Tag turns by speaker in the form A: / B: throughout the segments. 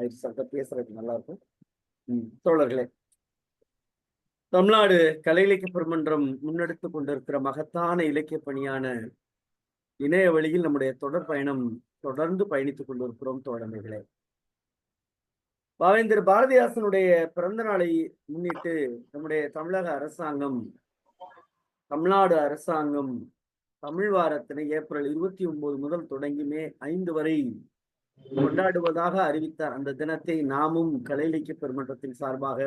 A: ஆயிடுச்சு. பேசுறதுக்கு நல்லா இருக்கும். தோழர்களே, தமிழ்நாடு கலை இலக்கிய பெருமன்றம் முன்னெடுத்துக் கொண்டிருக்கிற மகத்தான இலக்கிய பணியான இணைய வழியில் நம்முடைய தொடர் பயணம் தொடர்ந்து பயணித்துக் கொண்டிருக்கிறோம் தோழமைகளே. பாவேந்தர் பாரதிதாசனுடைய பிறந்த நாளை முன்னிட்டு நம்முடைய தமிழக அரசாங்கம், தமிழ்நாடு அரசாங்கம் தமிழ் வாரத்தினை ஏப்ரல் 29 முதல் தொடங்கி மே 5 வரை கொண்டாடுவதாக அறிவித்தார். அந்த தினத்தை நாமும் கலை இலக்கிய பெருமன்றத்தின் சார்பாக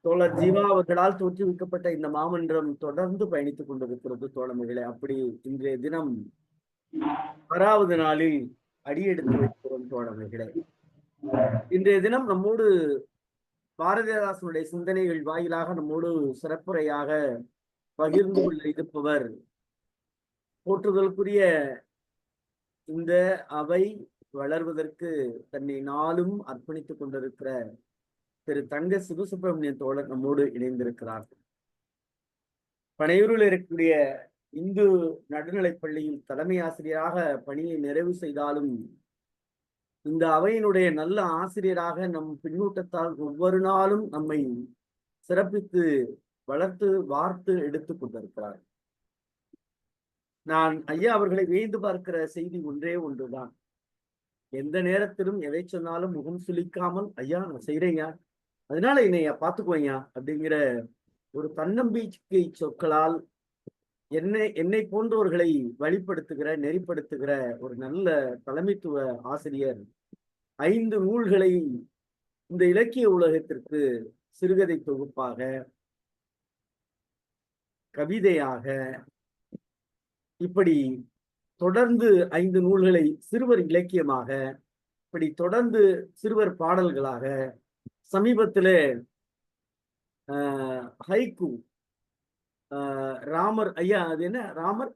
A: தோழர் ஜீவா அவர்களால் தோற்றுவிக்கப்பட்ட இந்த மாமன்றம் தொடர்ந்து பயணித்துக் கொண்டிருக்கிறது தோழமைகளே. அப்படி இன்றைய தினம் 6வது நாளில் அடியெடுத்து வைக்கிறோம் தோழமைகளே. இன்றைய தினம் நம்மோடு பாரதிதாசனுடைய சிந்தனைகள் வாயிலாக நம்மோடு சிறப்புரையாக பகிர்ந்து கொள்ள இருப்பவர் போற்றுதலுக்குரிய இந்த அவை வளர்வதற்கு தன்னை நாளும் அர்ப்பணித்துக் கொண்டிருக்கிற திரு தங்க சிவசுப்பிரமணியன் தோழர் நம்மோடு இணைந்திருக்கிறார். பனையூரில் இருக்கக்கூடிய இந்து நடுநிலைப் பள்ளியில் தலைமை ஆசிரியராக பணியை நிறைவு செய்தாலும் இந்த அவையினுடைய நல்ல ஆசிரியராக நம் பின்னூட்டத்தால் ஒவ்வொரு நாளும் நம்மை சிறப்பித்து வளர்த்து வார்த்து எடுத்துக் கொண்டிருக்கிறார். நான் ஐயா அவர்களை வியந்து பார்க்கிற செய்தி ஒன்றே ஒன்றுதான். எந்த நேரத்திலும் எதை சொன்னாலும் முகம் சுளிக்காமல், ஐயா நான் செய்யறேங்க, அதனால என்னைய பார்த்துக்குவேங்க அப்படிங்கிற ஒரு தன்னம்பிக்கை சொற்களால் என்னை போன்றவர்களை வழிப்படுத்துகிற நெறிப்படுத்துகிற ஒரு நல்ல தலைமைத்துவ ஆசிரியர் 5 நூல்களை இந்த இலக்கிய உலகத்திற்கு சிறுகதை தொகுப்பாக, கவிதையாக, இப்படி தொடர்ந்து 5 நூல்களை சிறுவர் இலக்கியமாக, இப்படி தொடர்ந்து சிறுவர் பாடல்களாக, சமீபத்திலே ஹைக்கூ ராமர் ஐயா, அது என்ன ராமர்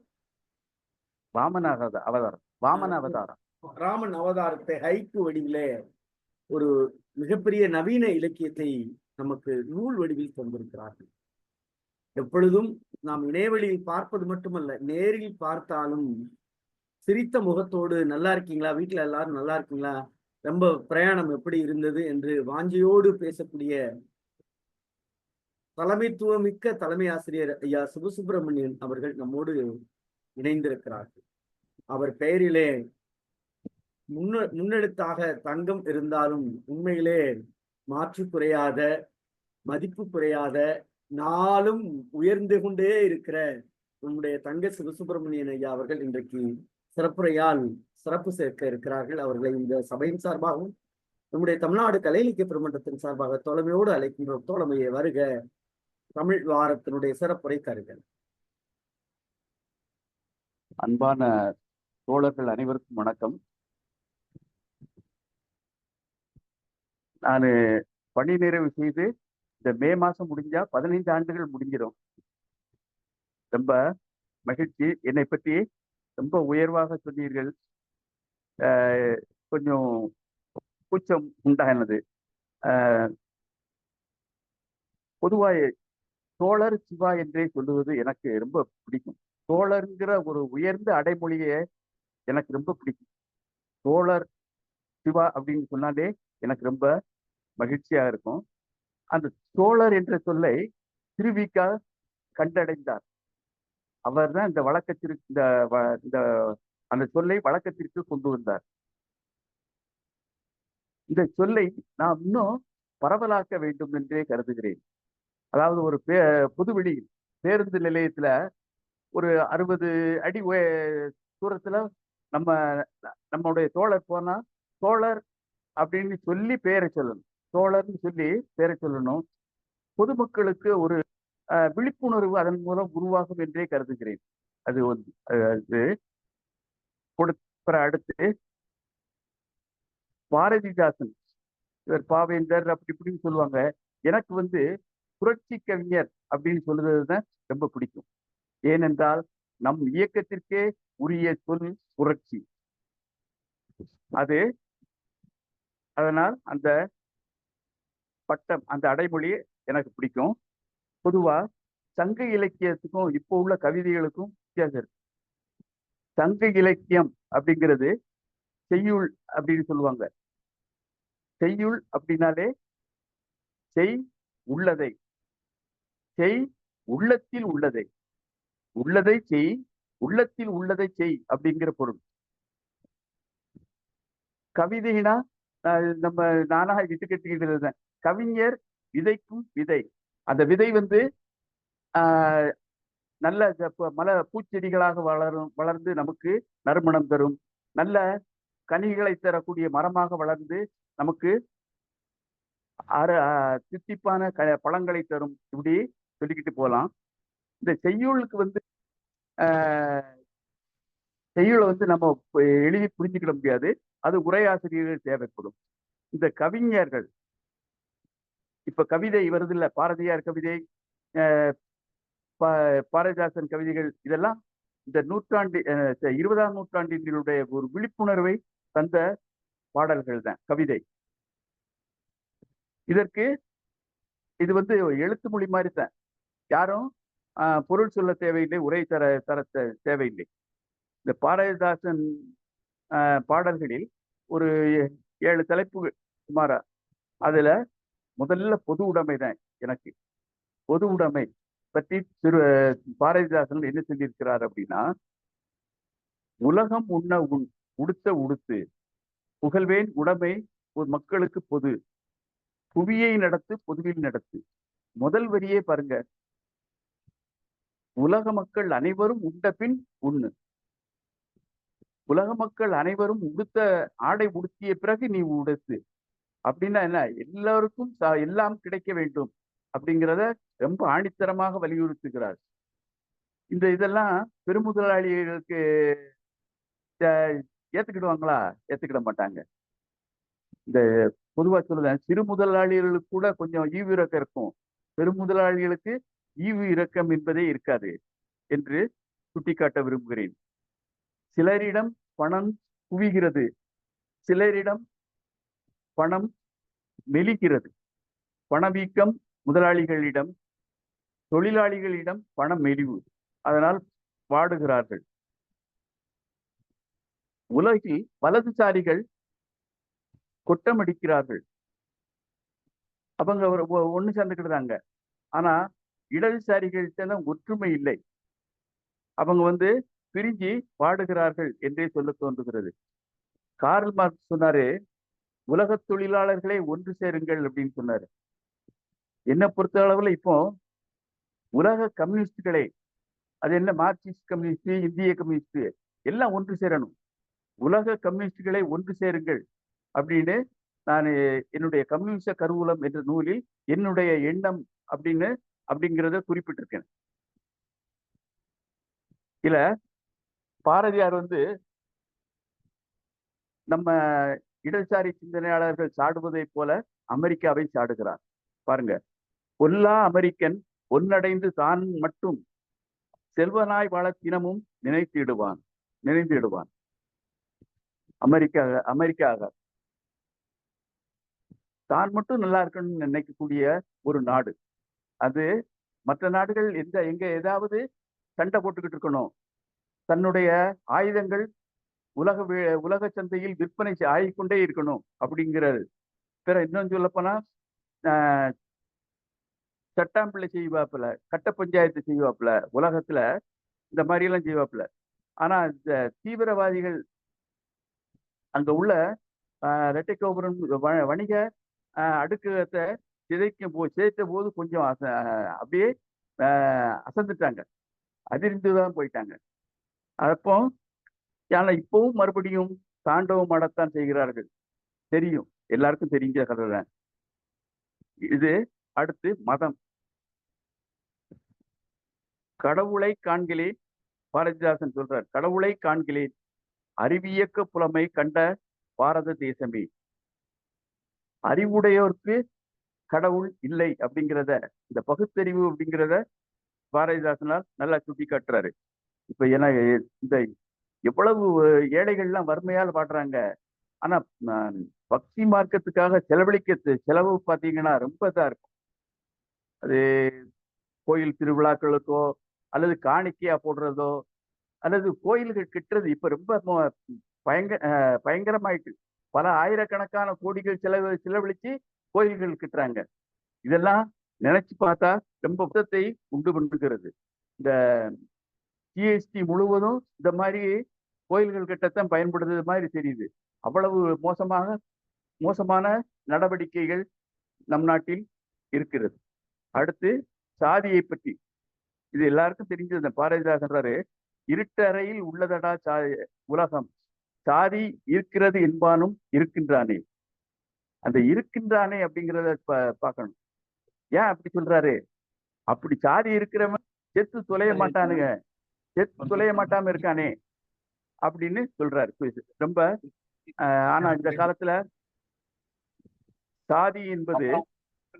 A: ராமன் அவதாரத்தை ஹைக்கூ வடிவிலே ஒரு மிகப்பெரிய நவீன இலக்கியத்தை நமக்கு நூல் வடிவில் தந்திருக்கிறார்கள். எப்பொழுதும் நாம் இணையவழியில் பார்ப்பது மட்டுமல்ல, நேரில் பார்த்தாலும் சிரித்த முகத்தோடு நல்லா இருக்கீங்களா, வீட்டுல எல்லாரும் நல்லா இருக்கீங்களா, ரொம்ப பிரயாணம் எப்படி இருந்தது என்று வாஞ்சையோடு பேசக்கூடிய தலைமைத்துவமிக்க தலைமை ஆசிரியர் ஐயா சிவசுப்பிரமணியன் அவர்கள் நம்மோடு இணைந்திருக்கிறார்கள். அவர் பெயரிலே முன்னெழுத்தாக தங்கம் இருந்தாலும் உண்மையிலே மாற்று குறையாத, மதிப்பு குறையாத, நாளும் உயர்ந்து கொண்டே இருக்கிற நம்முடைய தங்க சிவசுப்பிரமணியன் ஐயா அவர்கள் இன்றைக்கு சிறப்புரையால் சிறப்பு சேர்க்க இருக்கிறார்கள். அவர்களை இந்த சபையின் சார்பாகவும் நம்முடைய தமிழ்நாடு கலை இலக்கிய பெருமன்றத்தின் சார்பாக தோழமையோடு அழைக்கின்றோம். தோழமையை வருக, தமிழ் வாரத்தினுடைய சிறப்புரை தருக.
B: அன்பான தோழர்கள் அனைவருக்கும் வணக்கம். நான் பணி நிறைவு செய்து இந்த மே மாசம் முடிஞ்சா 15 ஆண்டுகள் முடிஞ்சிடும். ரொம்ப மகிழ்ச்சி. என்னை பற்றி ரொம்ப உயர்வாக சொன்னீர்கள். கொஞ்சம் கூச்சம் உண்டானது. பொதுவாக தோழர் சிவா என்றே சொல்லுவது எனக்கு ரொம்ப பிடிக்கும். தோழர்ங்கிற ஒரு உயர்ந்த அடைமொழியை எனக்கு ரொம்ப பிடிக்கும். தோழர் சிவா அப்படின்னு சொன்னாலே எனக்கு ரொம்ப மகிழ்ச்சியா இருக்கும். அந்த தோழர் என்ற சொல்லை திருவிக்கா கண்டடைந்தார். அவர் தான் இந்த வழக்கத்திற்கு அந்த சொல்லை வழக்கத்திற்கு கொண்டு வந்தார். இந்த சொல்லை நாம் இன்னும் பரவலாக்க வேண்டும் என்றே கருதுகிறேன். அதாவது ஒரு பொதுவெளி பேருந்து நிலையத்துல ஒரு 60 அடி தூரத்துல நம்முடைய தோழர் போனா தோழர் அப்படின்னு சொல்லி பேரை சொல்லணும். தோழர்னு சொல்லி பேரை சொல்லணும். பொதுமக்களுக்கு ஒரு விழிப்புணர்வு அதன் மூலம் உருவாகும் என்றே கருதுகிறேன். அது கொடுக்கிற. அடுத்து பாரதிதாசன், இவர் பாவேந்தர் அப்படி இப்படின்னு சொல்லுவாங்க. எனக்கு புரட்சி கவிஞர் அப்படின்னு சொல்லுறதுதான் ரொம்ப பிடிக்கும். ஏனென்றால் நம் இயக்கத்திற்கே உரிய சொல் புரட்சி. அதனால் அந்த பட்டம், அந்த அடைமொழி எனக்கு பிடிக்கும். பொதுவா சங்க இலக்கியத்துக்கும் இப்போ உள்ள கவிதைகளுக்கும் வித்தியாசம் இருக்கு. சங்க இலக்கியம் அப்படிங்கிறது செய்யுள் அப்படின்னு சொல்லுவாங்க. செய்யுள் அப்படின்னாலே செய் உள்ளதை, செய் உள்ளத்தில் உள்ளதை, உள்ளதை செய் உள்ளத்தில் உள்ளதை செய் அப்படிங்கிற பொருள். கவிதைனா நம்ம நானா விட்டு கட்டிக்கிட்டு கவிஞர் விதைக்கும் விதை. அந்த விதை வந்து ஆஹ் நல்ல பூச்செடிகளாக வளர்ந்து நமக்கு நறுமணம் தரும். நல்ல கனிகளை தரக்கூடிய மரமாக வளர்ந்து நமக்கு தித்திப்பான பழங்களை தரும். இப்படி சொல்லிக்கிட்டு போகலாம். இந்த செய்யுளுக்கு வந்து செய்யுளை வந்து நம்ம எழுதி புரிஞ்சுக்கிட முடியாது. அது உரையாசிரியர்கள் தேவைப்படும். இந்த கவிஞர்கள் இப்ப கவிதை வருது இல்ல, பாரதியார் கவிதை, பாரதிதாசன் கவிதைகள், இதெல்லாம் இந்த 20ஆம் நூற்றாண்டினுடைய ஒரு விழிப்புணர்வை தந்த பாடல்கள் தான் கவிதை. இதற்கு இது வந்து எழுத்து மொழி மாதிரி தான். யாரும் பொருள் சொல்ல தேவையில்லை, உரை தர தேவையில்லை. இந்த பாரதிதாசன் பாடல்களில் ஒரு 7 தலைப்பு சுமாரா. அதுல முதல்ல பொது உடைமை தான். எனக்கு பொது உடைமை பற்றி பாரதிதாசன் என்ன சொல்லியிருக்கிறார் அப்படின்னா, உலகம் உண்ண உடுத்த உடுத்து, புகழ்வேன் உடைமை மக்களுக்கு பொது, புவியை நடத்து பொதுவில் நடத்து. முதல் வரியே பாருங்க, உலக மக்கள் அனைவரும் உண்ட பின் உண்ணு. உலக மக்கள் அனைவரும் உடுத்த ஆடை உடுத்திய பிறகு நீ உடுத்து. அப்படின்னா என்ன, எல்லாருக்கும் எல்லாம் கிடைக்க வேண்டும் அப்படிங்கிறத ரொம்ப ஆணித்தரமாக வலியுறுத்துகிறார். இதெல்லாம் பெருமுதலாளிகளுக்கு ஏத்துக்கிடுவாங்களா? ஏத்துக்கிட மாட்டாங்க. இந்த பொதுவா சொல்லுவேன், சிறு முதலாளிகளுக்கு கூட கொஞ்சம் ஈவு இறக்கம் இருக்கும், பெருமுதலாளிகளுக்கு ஈவு இரக்கம் என்பதே இருக்காது என்று சுட்டிக்காட்ட விரும்புகிறேன். சிலரிடம் பணம் குவிகிறது, சிலரிடம் பணம் மெலிகிறது. பணவீக்கம் முதலாளிகளிடம், தொழிலாளிகளிடம் பணம் மெலிவு, அதனால் வாடுகிறார்கள். உலகில் வலதுசாரிகள் கொட்டமடிக்கிறார்கள், அவங்க ஒண்ணு சேர்ந்துக்கிட்டாங்க. ஆனா இடதுசாரிகள்கிட்ட ஒற்றுமை இல்லை, அவங்க வந்து பிரிஞ்சு வாடுகிறார்கள் என்றே சொல்ல தோன்றுகிறது. கார்ல் மார்க்ஸ் சொன்னாரு, உலக தொழிலாளர்களை ஒன்று சேருங்கள் அப்படின்னு சொன்னாரு. என்ன பொறுத்த அளவுல இப்போ உலக கம்யூனிஸ்டுகளை, அது என்ன மார்க்சிஸ்ட் கம்யூனிஸ்ட், இந்திய கம்யூனிஸ்ட் எல்லாம் ஒன்று சேரணும். உலக கம்யூனிஸ்டுகளை ஒன்று சேருங்கள் அப்படின்னு நான் என்னுடைய கம்யூனிச கருவூலம் என்ற நூலில் என்னுடைய எண்ணம் அப்படிங்கிறத குறிப்பிட்டிருக்கேன். இல்ல பாரதியார் வந்து நம்ம இடதுசாரி சிந்தனையாளர்கள் சாடுவதை போல அமெரிக்காவை சாடுகிறார். பாருங்க, பொல்லா அமெரிக்கன் ஒன்னடைந்து தான் மட்டும் செல்வனாய் வாழ தினமும் நினைத்திடுவான். அமெரிக்காக தான் மட்டும் நல்லா இருக்கணும்னு நினைக்கக்கூடிய ஒரு நாடு அது. மற்ற நாடுகள் எங்க ஏதாவது சண்டை போட்டுக்கிட்டு இருக்கணும், தன்னுடைய ஆயுதங்கள் உலக சந்தையில் விற்பனை ஆகிக்கொண்டே இருக்கணும் அப்படிங்கிறது. இன்னும் சொல்லப்போனா சட்டாம்பிள்ளை செய்வாப்புல, கட்ட பஞ்சாயத்து செய்வாப்புல, உலகத்துல இந்த மாதிரி எல்லாம் செய்வாப்புல. ஆனா இந்த தீவிரவாதிகள் அங்க உள்ள இரட்டை கோபுரம் வணிக அடுக்கத்தை சேர்த்த போது கொஞ்சம் அப்படியே அசந்துட்டாங்க, அதிர்ந்துதான் போயிட்டாங்க. அப்போ இப்பவும் மறுபடியும் தாண்டவம் ஆடத்தான் செய்கிறார்கள். தெரியும், எல்லாருக்கும் தெரிஞ்ச கதை தான் இது. அடுத்து மதம். கடவுளை காண்கிறேன், பாரதிதாசன் சொல்றார், கடவுளை காண்கிறேன் அறிவியக்க புலமை கண்ட பாரத தேசமே. அறிவுடையோருக்கு கடவுள் இல்லை அப்படிங்கிறத, இந்த பகுத்தறிவு அப்படிங்கிறத பாரதிதாசனால் நல்லா சுட்டி காட்டுறாரு. இப்ப ஏன்னா இந்த எவ்வளவு ஏழைகள்லாம் வறுமையால் பாடுறாங்க, ஆனா பக்தி மார்க்கத்துக்காக செலவு பார்த்தீங்கன்னா ரொம்ப இதா இருக்கும். அது கோயில் திருவிழாக்களுக்கோ அல்லது காணிக்கையா போடுறதோ அல்லது கோயில்கள் கட்டுறது இப்ப ரொம்ப பயங்கரமாயிட்டு. பல ஆயிரக்கணக்கான கோடிகள் செலவழிச்சு கோயில்கள் கட்டுறாங்க. இதெல்லாம் நினைச்சு பார்த்தா ரொம்ப புத்தத்தை உண்டு பண்ணுகிறது. இந்த ஜிஎஸ்டி முழுவதும் இந்த மாதிரி கோயில்கள் கட்டத்தான் பயன்படுத்துறது மாதிரி தெரியுது. அவ்வளவு மோசமான நடவடிக்கைகள் நம் நாட்டில் இருக்கிறது. அடுத்து சாதியை பற்றி, இது எல்லாருக்கும் தெரிஞ்சது. பாரதிதாசன்றாரு, இருட்டறையில் உள்ளதடா உலகம், சாதி இருக்கிறது என்பானும் இருக்கின்றானே. அந்த இருக்கின்றானே அப்படிங்கிறத பார்க்கணும். ஏன் அப்படி சொல்றாரு? அப்படி சாதி இருக்கிறவன் செத்து தொலைய மாட்டானுங்க, செத்து தொலைய மாட்டாம இருக்கானே அப்படின்னு சொல்றாரு. ரொம்ப ஆனா இந்த காலத்துல சாதி என்பது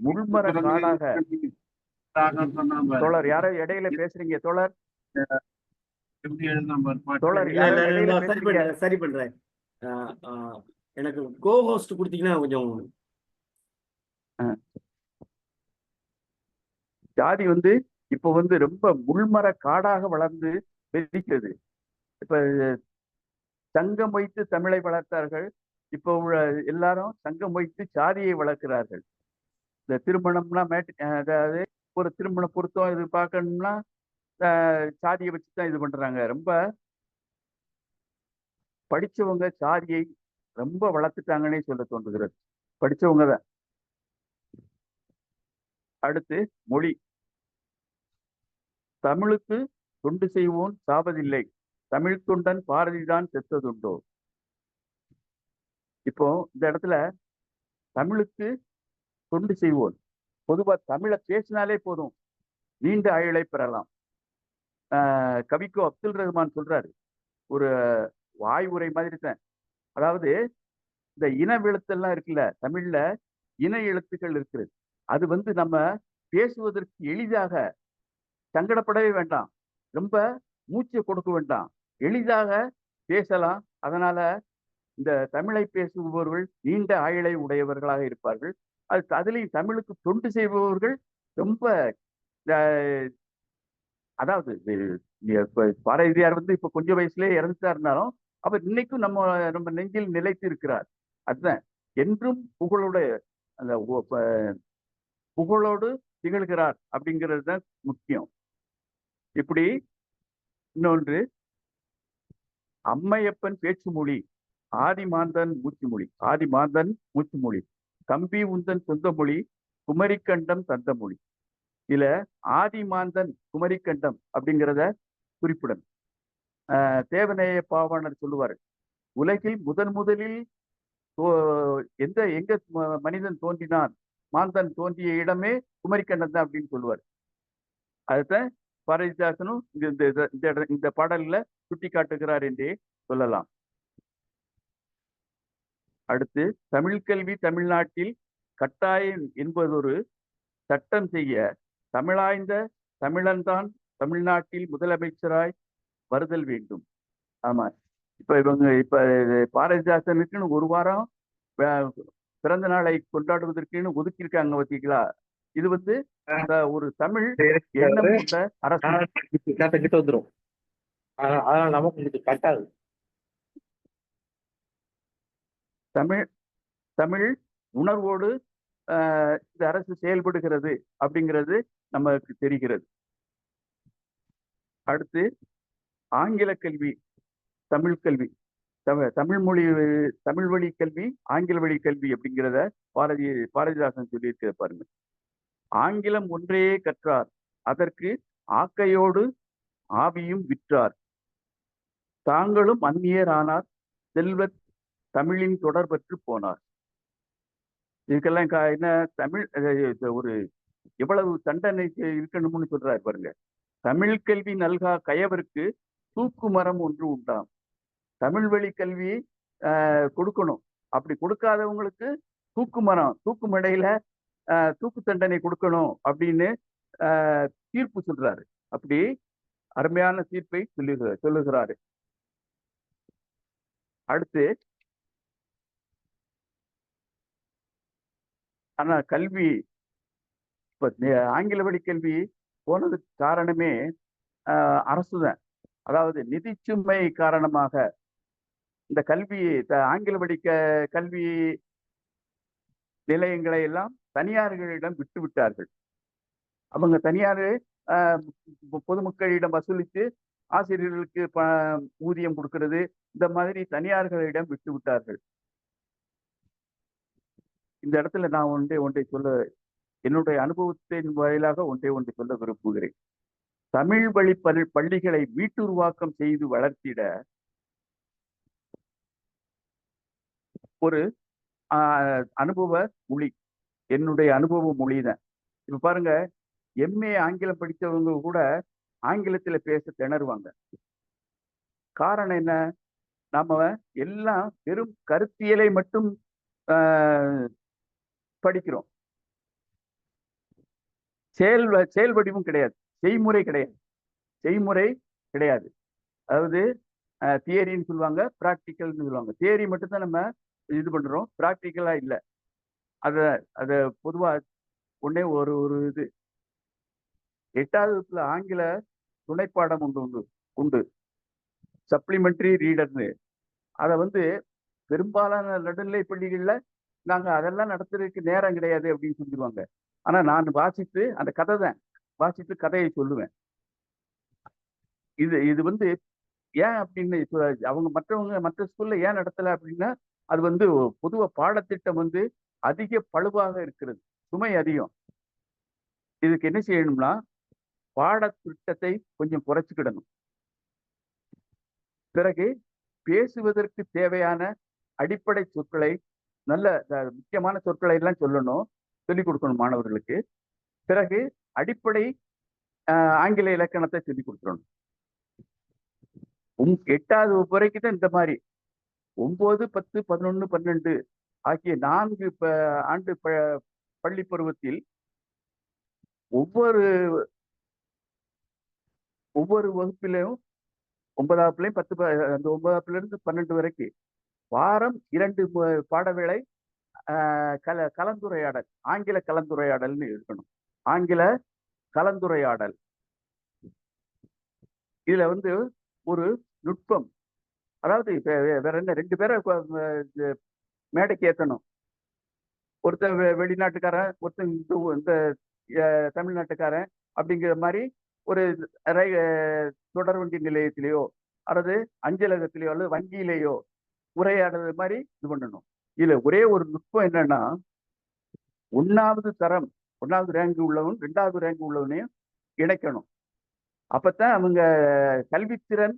B: முள்மர காடாக. தோழர் யாரோ இடையில பேசுறீங்க தோழர். தோழர் யாரோ இடையில பேசுறீங்க.
A: சரி பண்றேன். எனக்கு கோஹோஸ்ட் கொடுத்தீங்கன்னா கொஞ்சம்.
B: ஜாதி இப்ப ரொம்ப முள்மர காடாக வளர்ந்து வெடிக்கிறது. இப்ப சங்கம் வைத்து தமிழை வளர்த்தார்கள், இப்போ எல்லாரும் சங்கம் வைத்து சாதியை வளர்க்கிறார்கள். இந்த திருமணம்னா அதாவது ஒரு திருமண பொருத்தம் இது பார்க்கணும்னா சாதியை வச்சுதான் இது பண்றாங்க. ரொம்ப படிச்சவங்க சாதியை ரொம்ப வளர்த்துட்டாங்கன்னே சொல்ல தோன்றுகிறது. படிச்சவங்க தான். அடுத்து மொழி. தமிழுக்கு தொண்டு செய்வோன் சாவதில்லை, தமிழ் தொண்டன் பாரதிதான் செத்ததுண்டோ. இப்போ இந்த இடத்துல தமிழுக்கு தொண்டு செய்வோன், பொதுவா தமிழை பேசினாலே போதும் நீண்ட ஆயுளை பெறலாம். கவிக்கோ அப்துல் ரஹ்மான் சொல்றாரு, ஒரு வாய் உரை மாதிரி தான். அதாவது இந்த இன எழுத்தெல்லாம் இருக்குல்ல, தமிழ்ல இன எழுத்துக்கள் இருக்கிறது. அது நம்ம பேசுவதற்கு எளிதாக, சங்கடப்படவே வேண்டாம், ரொம்ப மூச்சை கொடுக்க வேண்டாம், எளிதாக பேசலாம். அதனால இந்த தமிழை பேசுபவர்கள் நீண்ட ஆயுளை உடையவர்களாக இருப்பார்கள். அதுலேயும் தமிழுக்கு தொண்டு செய்பவர்கள் ரொம்ப, அதாவது பாரதியார் இப்ப கொஞ்சம் வயசுலேயே இறந்துட்டா இருந்தாலும் அவர் இன்னைக்கும் நம்ம நெஞ்சில் நிலைத்து இருக்கிறார். அதுதான் என்றும் அந்த புகழோடு திகழ்கிறார் அப்படிங்கிறது தான் முக்கியம். இப்படி இன்னொன்று, அம்மையப்பன் பேச்சு மொழி, ஆதிமாந்தன் மூச்சு மொழி. ஆதிமாந்தன் மூச்சு மொழி, கம்பி உந்தன் சொந்த மொழி, குமரிக்கண்டம் தந்த மொழி. இதுல ஆதிமாந்தன் குமரிக்கண்டம் அப்படிங்கிறத குறிப்பிடணும். தேவநேய பாவாணர் சொல்லுவார், உலகில் முதலில் எங்க மனிதன் தோன்றினான், மாந்தன் தோன்றிய இடமே குமரிக்கண்டம் தான் அப்படின்னு சொல்லுவார். அதுதான் பாரதிதாசனும் இந்த பாடல்ல சுட்டி காட்டுகிறார் என்றே சொல்லலாம். அடுத்து, தமிழ் கல்வி தமிழ்நாட்டில் கட்டாயம் என்பதொரு சட்டம் செய்ய தமிழாய்ந்த தமிழன்தான் தமிழ்நாட்டில் முதலமைச்சராய் வருதல் வேண்டும். ஆமா, இப்ப பாரதிதாசனுக்குன்னு ஒரு வாரம் பிறந்த நாளை கொண்டாடுவதற்குன்னு ஒதுக்கியிருக்காங்க பார்த்தீங்களா. இது ஒரு தமிழ் எண்ணம் கொண்ட அரசு
C: கிட்ட வந்துடும். அதனால நமக்கு கட்டாது.
B: தமிழ் உணர்வோடு இந்த அரசு செயல்படுகிறது அப்படிங்கிறது நமக்கு தெரிகிறது. அடுத்து, ஆங்கில கல்வி தமிழ் கல்வி, தமிழ் வழி கல்வி ஆங்கில வழி கல்வி அப்படிங்கிறத பாரதிதாசன் சொல்லியிருக்கிற பாருங்க. ஆங்கிலம் ஒன்றே கற்றார், அதற்கு ஆக்கையோடு ஆவியும் விற்றார், தாங்களும் அந்நியர் ஆனார், செல்வ தமிழின் தொடர்பற்று போனார். இதுக்கெல்லாம் என்ன தமிழ் ஒரு எவ்வளவு தண்டனை இருக்கணும்னு சொல்றாரு பாருங்க. தமிழ் கல்வி நல்கா கயவருக்கு தூக்கு மரம் ஒன்று உண்டாம். தமிழ் வழி கல்வி கொடுக்கணும், அப்படி கொடுக்காதவங்களுக்கு தூக்கு மரம், தூக்கு மடையில தூக்கு தண்டனை கொடுக்கணும் அப்படின்னு தீர்ப்பு சொல்றாரு. அப்படி அருமையான தீர்ப்பை சொல்லுகிறாரு. அடுத்து, ஆனா கல்வி இப்ப ஆங்கில வழி கல்வி போனதுக்கு காரணமே அரசுதான். அதாவது நிதிச்சுமை காரணமாக இந்த கல்வி ஆங்கில வழி கல்வி நிலையங்களை எல்லாம் தனியார்களிடம் விட்டு விட்டார்கள். அவங்க தனியார் பொதுமக்களிடம் வசூலித்து ஆசிரியர்களுக்கு ஊதியம் கொடுக்கிறது, இந்த மாதிரி தனியார்களிடம் விட்டு விட்டார்கள். இந்த இடத்துல நான் ஒன்றை சொல்ல, என்னுடைய அனுபவத்தின் வாயிலாக ஒன்றை சொல்ல விரும்புகிறேன். தமிழ் வழி பள்ளிகளை மீட்டுருவாக்கம் செய்து வளர்த்திட ஒரு அனுபவ மொழி, என்னுடைய அனுபவ மொழி தான். இப்ப பாருங்க, எம்ஏ ஆங்கிலம் படித்தவங்க கூட ஆங்கிலத்துல பேச திணறுவாங்க. காரணம் என்ன? நாம எல்லாம் வெறும் கருத்தியலை மட்டும் படிக்கிறோம், செயல் வடிவும் கிடையாது, செய்முறை கிடையாது. அதாவது தியரின்னு சொல்லுவாங்க, பிராக்டிக்கல்னு சொல்லுவாங்க. தியரி மட்டும் தான் நம்ம இது பண்றோம், பிராக்டிக்கலா இல்லை. அத பொதுவா ஒன்னே ஒரு இது 8வது வகுப்புல ஆங்கில துணைப்பாடம் உண்டு சப்ளிமெண்டரி ரீடர்னு. அதை பெரும்பாலான நடுநிலை பள்ளிகள்ல நாங்க அதெல்லாம் நடத்துறதுக்கு நேரம் கிடையாது அப்படின்னு சொல்லிடுவாங்க. ஆனா நான் வாசித்து அந்த வாசித்து கதையை சொல்லுவேன். இது ஏன் அப்படின்னு அவங்க மற்ற ஸ்கூல்ல ஏன் நடத்தல அப்படின்னா, அது பொதுவா பாடத்திட்டம் அதிக பளுவாக இருக்கிறது, சுமை அதிகம். இதுக்கு என்ன செய்யணும்னா, பாடத்திட்டத்தை கொஞ்சம் குறைச்சிக்கிடணும். பிறகு பேசுவதற்கு தேவையான அடிப்படை சொற்களை, நல்ல முக்கியமான சொற்களை எல்லாம் சொல்லிக் கொடுக்கணும் மாணவர்களுக்கு. பிறகு அடிப்படை ஆங்கில இலக்கணத்தை சொல்லிக் கொடுத்துடணும். 8வது வகுப்பு வரைக்கும் தான் இந்த மாதிரி. 9, 10, 11, 12 ஆகிய 4 ஆண்டு பள்ளி பருவத்தில் ஒவ்வொரு வகுப்பிலையும் 9ஆவதுலயும் 10 அந்த 9ஆவதுல இருந்து 12 வரைக்கும் வாரம் 2 பாடவேளை கலந்துரையாடல், ஆங்கில கலந்துரையாடல்னு இருக்கணும். ஆங்கில கலந்துரையாடல் இதுல ஒரு நுட்பம், அதாவது வேற என்ன, 2 பேரை மேடைக்கு ஏற்றணும். ஒருத்தர் வெளிநாட்டுக்காரன், ஒருத்தன் இந்த தமிழ்நாட்டுக்காரன் அப்படிங்கிற மாதிரி ஒரு தொடர்வண்டி நிலையத்திலேயோ அல்லது அஞ்சலகத்திலேயோ அல்லது வங்கியிலேயோ உரையாடுறது மாதிரி இது பண்ணணும். இதுல ஒரே ஒரு நுட்பம் என்னன்னா, 1வது ரேங்க் உள்ளவன் 2வது ரேங்க் உள்ளவனையும் இணைக்கணும். அப்பத்தான் அவங்க கல்வித்திறன்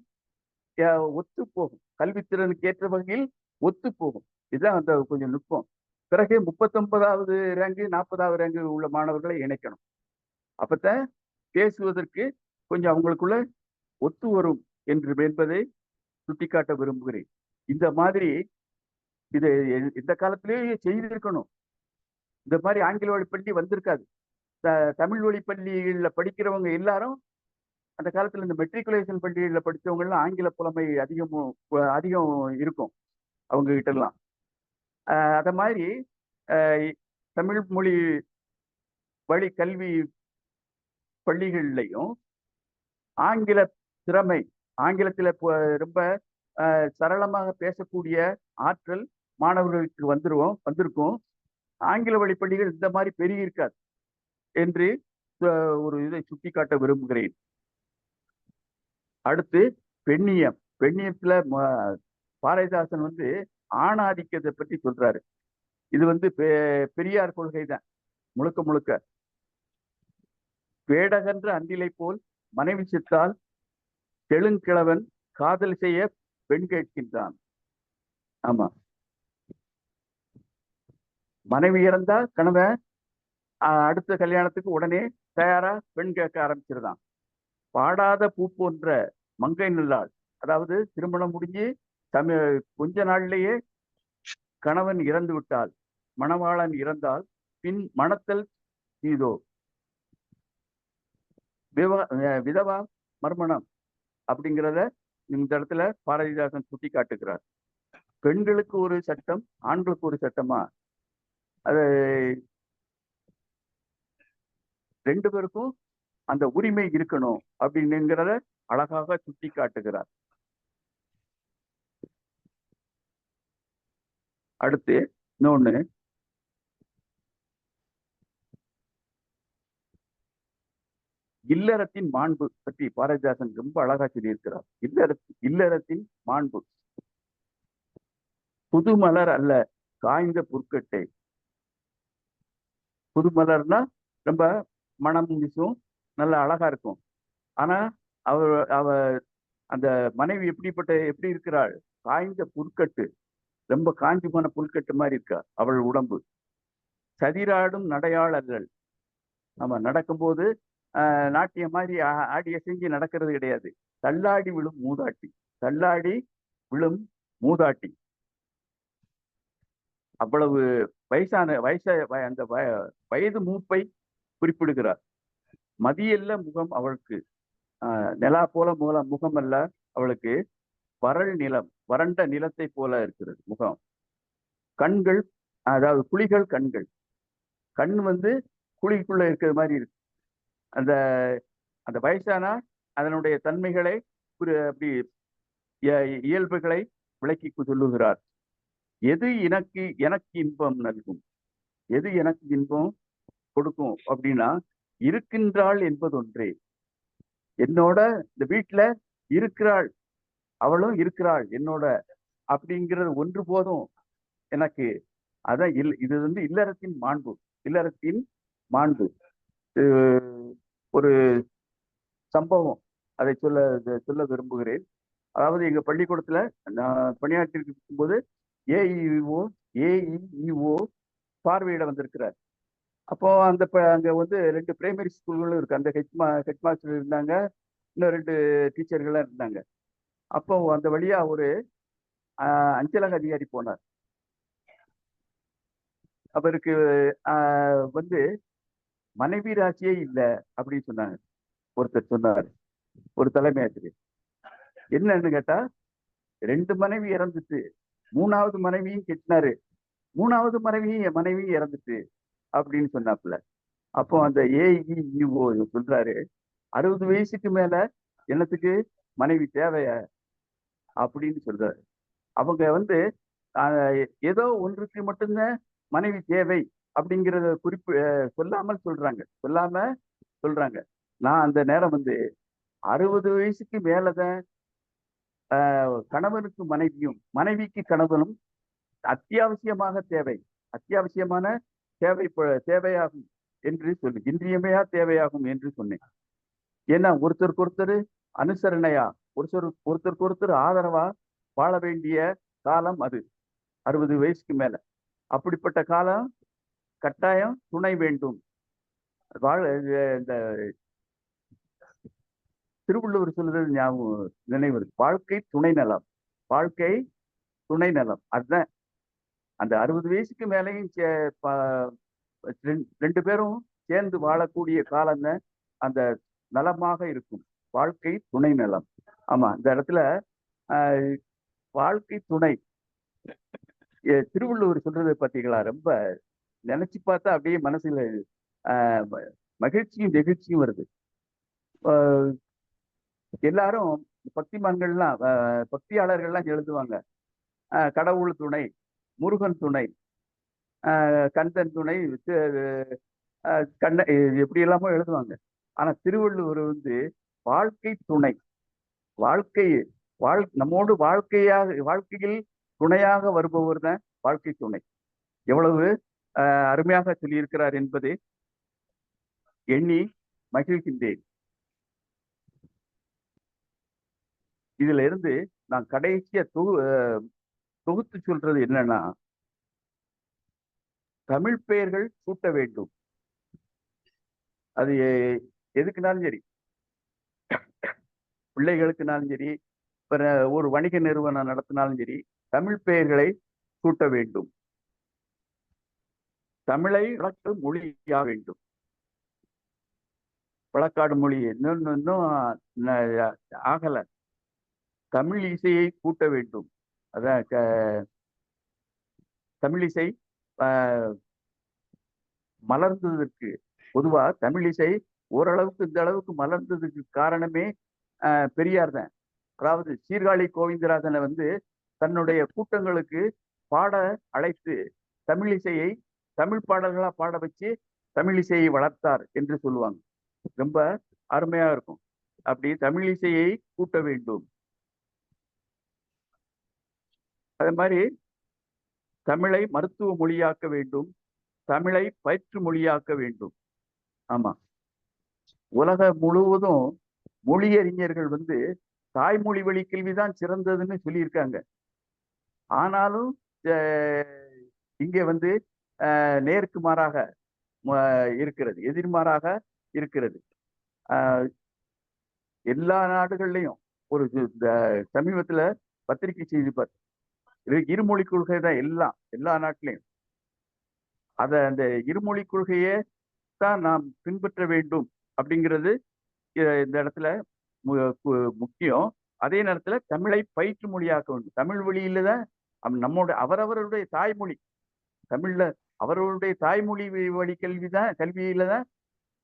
B: ஒத்து போகும், கல்வித்திறனுக்கு ஏற்ற வகையில் ஒத்து போகும். இதுதான் அந்த கொஞ்சம் நுட்பம். பிறகு 39வது ரேங்கு 40வது ரேங்கு உள்ள மாணவர்களை இணைக்கணும். அப்பத்தான் பேசுவதற்கு கொஞ்சம் அவங்களுக்குள்ள ஒத்து வரும் என்பதை சுட்டிக்காட்ட விரும்புகிறேன். இந்த மாதிரி இது இந்த காலத்திலேயே செய்திருக்கணும். இந்த மாதிரி ஆங்கில வழி பள்ளி வந்திருக்காது. தமிழ் வழி பள்ளிகளில் படிக்கிறவங்க எல்லாரும் அந்த காலத்துல இந்த மெட்ரிகுலேஷன் பள்ளிகளில் படித்தவங்க எல்லாம் ஆங்கில புலமை அதிகம் இருக்கும் அவங்க கிட்ட எல்லாம். அத மாதிரி தமிழ் மொழி வழி கல்வி பள்ளிகள்லையும் ஆங்கில திறமை, ஆங்கிலத்துல ரொம்ப சரளமாக பேசக்கூடிய ஆற்றல் மாணவர்களுக்கு வந்திருக்கும். ஆங்கில வழி பள்ளிகள் இந்த மாதிரி பெருகி இருக்காது என்று ஒரு இதை சுட்டிக்காட்ட விரும்புகிறேன். அடுத்து பெண்ணியத்துல பாரதிதாசன் ஆணாதிக்கத்தை பற்றி சொல்றாரு. இது பெரியார் கொள்கை தான் முழுக்க. வேடகன்ற அந்திலை போல் மனைவி செத்தால் தெலுங்கிழவன் காதல் செய்ய பெண் கேட்கின்றான். ஆமா, மனைவி இறந்தா கணவன் அடுத்த கல்யாணத்துக்கு உடனே தயாரா பெண் கேட்க ஆரம்பிச்சிருந்தான். பாடாத பூ போன்ற மங்கை நல்லாள், அதாவது திருமணம் முடிஞ்சு கொஞ்ச நாள்லயே கணவன் இறந்து விட்டால், மணவாளன் இறந்தால் பின் மணத்தல் தீதோ, விதவா மர்மணம் அப்படிங்கிறத இந்த இடத்துல பாரதிதாசன் சுட்டி காட்டுகிறார். பெண்களுக்கு ஒரு சட்டம், ஆண்களுக்கு ஒரு சட்டமா, அது 2 பேருக்கும் அந்த உரிமை இருக்கணும் அப்படிங்கிறத அழகாக சுட்டி காட்டுகிறார். அடுத்து இன்னொன்னு, இல்லறத்தின் மாண்பு பற்றி பாரதிதாசன் ரொம்ப அழகா சொல்லியிருக்கிறார். இல்லறத்தின் மாண்பு. புதுமலர் அல்ல காய்ந்த புற்கட்டை. புதுமலர்னா ரொம்ப மனம் வீசும், நல்ல அழகா இருக்கும். ஆனா அவ அந்த மனைவி எப்படி இருக்கிறாள்? காய்ந்த புற்கட்டு, ரொம்ப காஞ்சி போன புல்கட்டு மாதிரி இருக்கா அவள் உடம்பு. சதிராடும் நடையாள் அல்லல். நம்ம நடக்கும்போது நாட்டியம் மாதிரி ஆடி அசைஞ்சு நடக்கிறது கிடையாது. தள்ளாடி விழும் மூதாட்டி. தள்ளாடி விழும் மூதாட்டி. அவ்வளவு அந்த வயது மூப்பை குறிப்பிடுகிறார். மதியல்ல முகம் அவளுக்கு, நிலா போல முகம் அல்ல அவளுக்கு, வறள் நிலம், வறண்ட நிலத்தை போல இருக்கிறது முகம். கண்கள், அதாவது குழிகள் கண்கள். கண் குழிக்குள்ள இருக்கிற மாதிரி இருக்கு. அந்த அந்த வயசானா அதனுடைய தன்மைகளை அப்படி இயல்புகளை விளக்கி சொல்லுகிறார். எது எனக்கு இன்பம் நல்கும், எது எனக்கு இன்பம் கொடுக்கும் அப்படின்னா, இருக்கின்றாள் என்பது ஒன்றே. என்னோட இந்த வீட்டுல இருக்கிறாள், அவளும் இருக்கிறாள் என்னோட, அப்படிங்கிறது ஒன்று போதும் எனக்கு. அதான் இது இல்லறத்தின் மாண்பு. இல்லறத்தின் மாண்பு. ஒரு சம்பவம் அதை சொல்ல விரும்புகிறேன். அதாவது எங்க பள்ளிக்கூடத்துல நான் பணியாற்றிட்டு இருக்கும்போது ஏஇஓ பார்வையிட வந்திருக்கிறார். அப்போ அங்க 2 பிரைமரி ஸ்கூல்களும் இருக்கு. அந்த ஹெட் மாஸ்டர் இருந்தாங்க, இன்னும் 2 டீச்சர்கள்லாம் இருந்தாங்க. அப்போ அந்த வழியா ஒரு அஞ்சலக அதிகாரி போனார். அவருக்கு மனைவி ராசியே இல்லை அப்படின்னு சொன்னாங்க. ஒருத்தர் சொன்னார், ஒரு தலைமை ஆசிரியர். என்னன்னு கேட்டா, 2 மனைவி இறந்துட்டு 3வது மனைவியும் கெட்டினாரு, 3வது மனைவியும் என் மனைவியும் இறந்துட்டு அப்படின்னு சொன்னாப்புல. அப்போ அந்த ஏஇஓ சொல்றாரு, 60 வயசுக்கு மேல என்னத்துக்கு மனைவி தேவையா அப்படின்னு சொல்றாரு. அவங்க ஏதோ ஒன்றுக்கு மட்டும்தான் மனைவி தேவை அப்படிங்கிறத சொல்லாம சொல்றாங்க. நான் அந்த நேரம் 60 வயசுக்கு மேலதான் கணவனுக்கு மனைவியும் மனைவிக்கு கணவனும் அத்தியாவசியமான தேவையாகும் என்று சொல்லி, இன்றியமையா தேவையாகும் என்று சொன்னேன். ஏன்னா ஒருத்தருக்கு ஒருத்தர் அனுசரணையா, ஒருத்தருக்கு ஒருத்தர் ஆதரவா வாழ வேண்டிய காலம் அது 60 வயசுக்கு மேல. அப்படிப்பட்ட காலம் கட்டாயம் துணை வேண்டும். இந்த திருவள்ளுவர் சொல்றது ஞாபகம் நினைவு. வாழ்க்கை துணை நலம், வாழ்க்கை துணை நலம். அதுதான் அந்த 60 வயசுக்கு மேலேயும் 2 பேரும் சேர்ந்து வாழக்கூடிய காலம் அந்த நலமாக இருக்கும். வாழ்க்கை துணை நலம். ஆமா, இந்த இடத்துல வாழ்க்கை துணை திருவள்ளுவர் சொல்றது பார்த்தீங்களா? ரொம்ப நினைச்சு பார்த்தா அப்படியே மனசுல மகிழ்ச்சியும் நெகிழ்ச்சியும் வருது. எல்லாரும் பக்திமான்கள்லாம், பக்தியாளர்கள்லாம் எழுதுவாங்க, கடவுள் துணை, முருகன் துணை, கந்தன் துணை, எப்படி எல்லாமோ எழுதுவாங்க. ஆனா திருவள்ளுவர் வாழ்க்கை துணை, நம்மோடு வாழ்க்கையில் துணையாக வருபவர் தான் வாழ்க்கை துணை. எவ்வளவு அருமையாக சொல்லியிருக்கிறார் என்பதை எண்ணி மகிழ்கின்றேன். இதுல இருந்து நான் கடைசியா தொகுத்து சொல்றது என்னன்னா, தமிழ் பெயர்கள் சூட்ட வேண்டும். அது எதுக்குனாலும் சரி, பிள்ளைகளுக்குனாலும் சரி, ஒரு வணிக நிறுவனம் நடத்தினாலும் சரி, தமிழ் பெயர்களை சூட்ட வேண்டும். தமிழை வழக்கு மொழியாக வேண்டும். வழக்காடு மொழி இன்னும் ஆகல. தமிழ் இசையை கூட்ட வேண்டும். அதான் தமிழ் இசை மலர்ந்ததற்கு, பொதுவா தமிழ் இசை ஓரளவுக்கு இந்த அளவுக்கு மலர்ந்ததுக்கு காரணமே பெரியார் தான். அதாவது சீர்காழி கோவிந்தராஜனை தன்னுடைய கூட்டங்களுக்கு பாட அழைத்து தமிழிசையை தமிழ் பாடல்களா பாட வச்சு தமிழிசையை வளர்த்தார் என்று சொல்லுவாங்க. ரொம்ப அருமையா இருக்கும். அப்படி தமிழிசையை கூட்ட வேண்டும். அதே மாதிரி தமிழை மருத்துவ மொழியாக்க வேண்டும், தமிழை பயிற்று மொழியாக்க வேண்டும். ஆமா, உலக முழுவதும் மொழியறிஞர்கள் தாய்மொழி வழி கல்விதான் சிறந்ததுன்னு சொல்லியிருக்காங்க. ஆனாலும் இங்கே நேருக்கு மாறாக இருக்கிறது, எதிர்மாறாக இருக்கிறது. எல்லா நாடுகள்லையும் ஒரு சமீபத்துல பத்திரிகை செய்தி இருமொழி கொள்கை தான் எல்லா நாட்டிலையும். அந்த இருமொழி கொள்கையை தான் நாம் பின்பற்ற வேண்டும் அப்படிங்கிறது இந்த இடத்துல முக்கியம். அதே நேரத்துல தமிழை பயிற்று மொழியாக்க வேண்டும். தமிழ் வழியில தான் அவரவருடைய தாய்மொழி தமிழ்ல அவர்களுடைய தாய்மொழி வழி கல்வியில தான்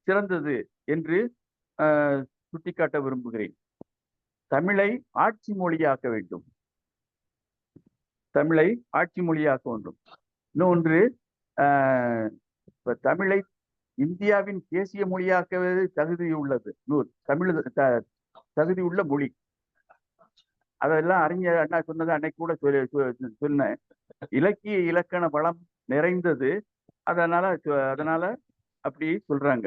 B: சிறந்தது என்று சுட்டிக்காட்ட விரும்புகிறேன். தமிழை ஆட்சி மொழியாக்க வேண்டும், தமிழை ஆட்சி மொழியாக்க வேண்டும். இன்னொன்று, தமிழை இந்தியாவின் தேசிய மொழியாக்குவது தகுதியுள்ளது. தமிழ் தகுதியுள்ள மொழி. அதெல்லாம் அறிஞர் அண்ணா சொன்னது அன்னைக்கு கூட சொன்னேன். இலக்கிய இலக்கண வளம் நிறைந்தது. அதனால அப்படி சொல்றாங்க.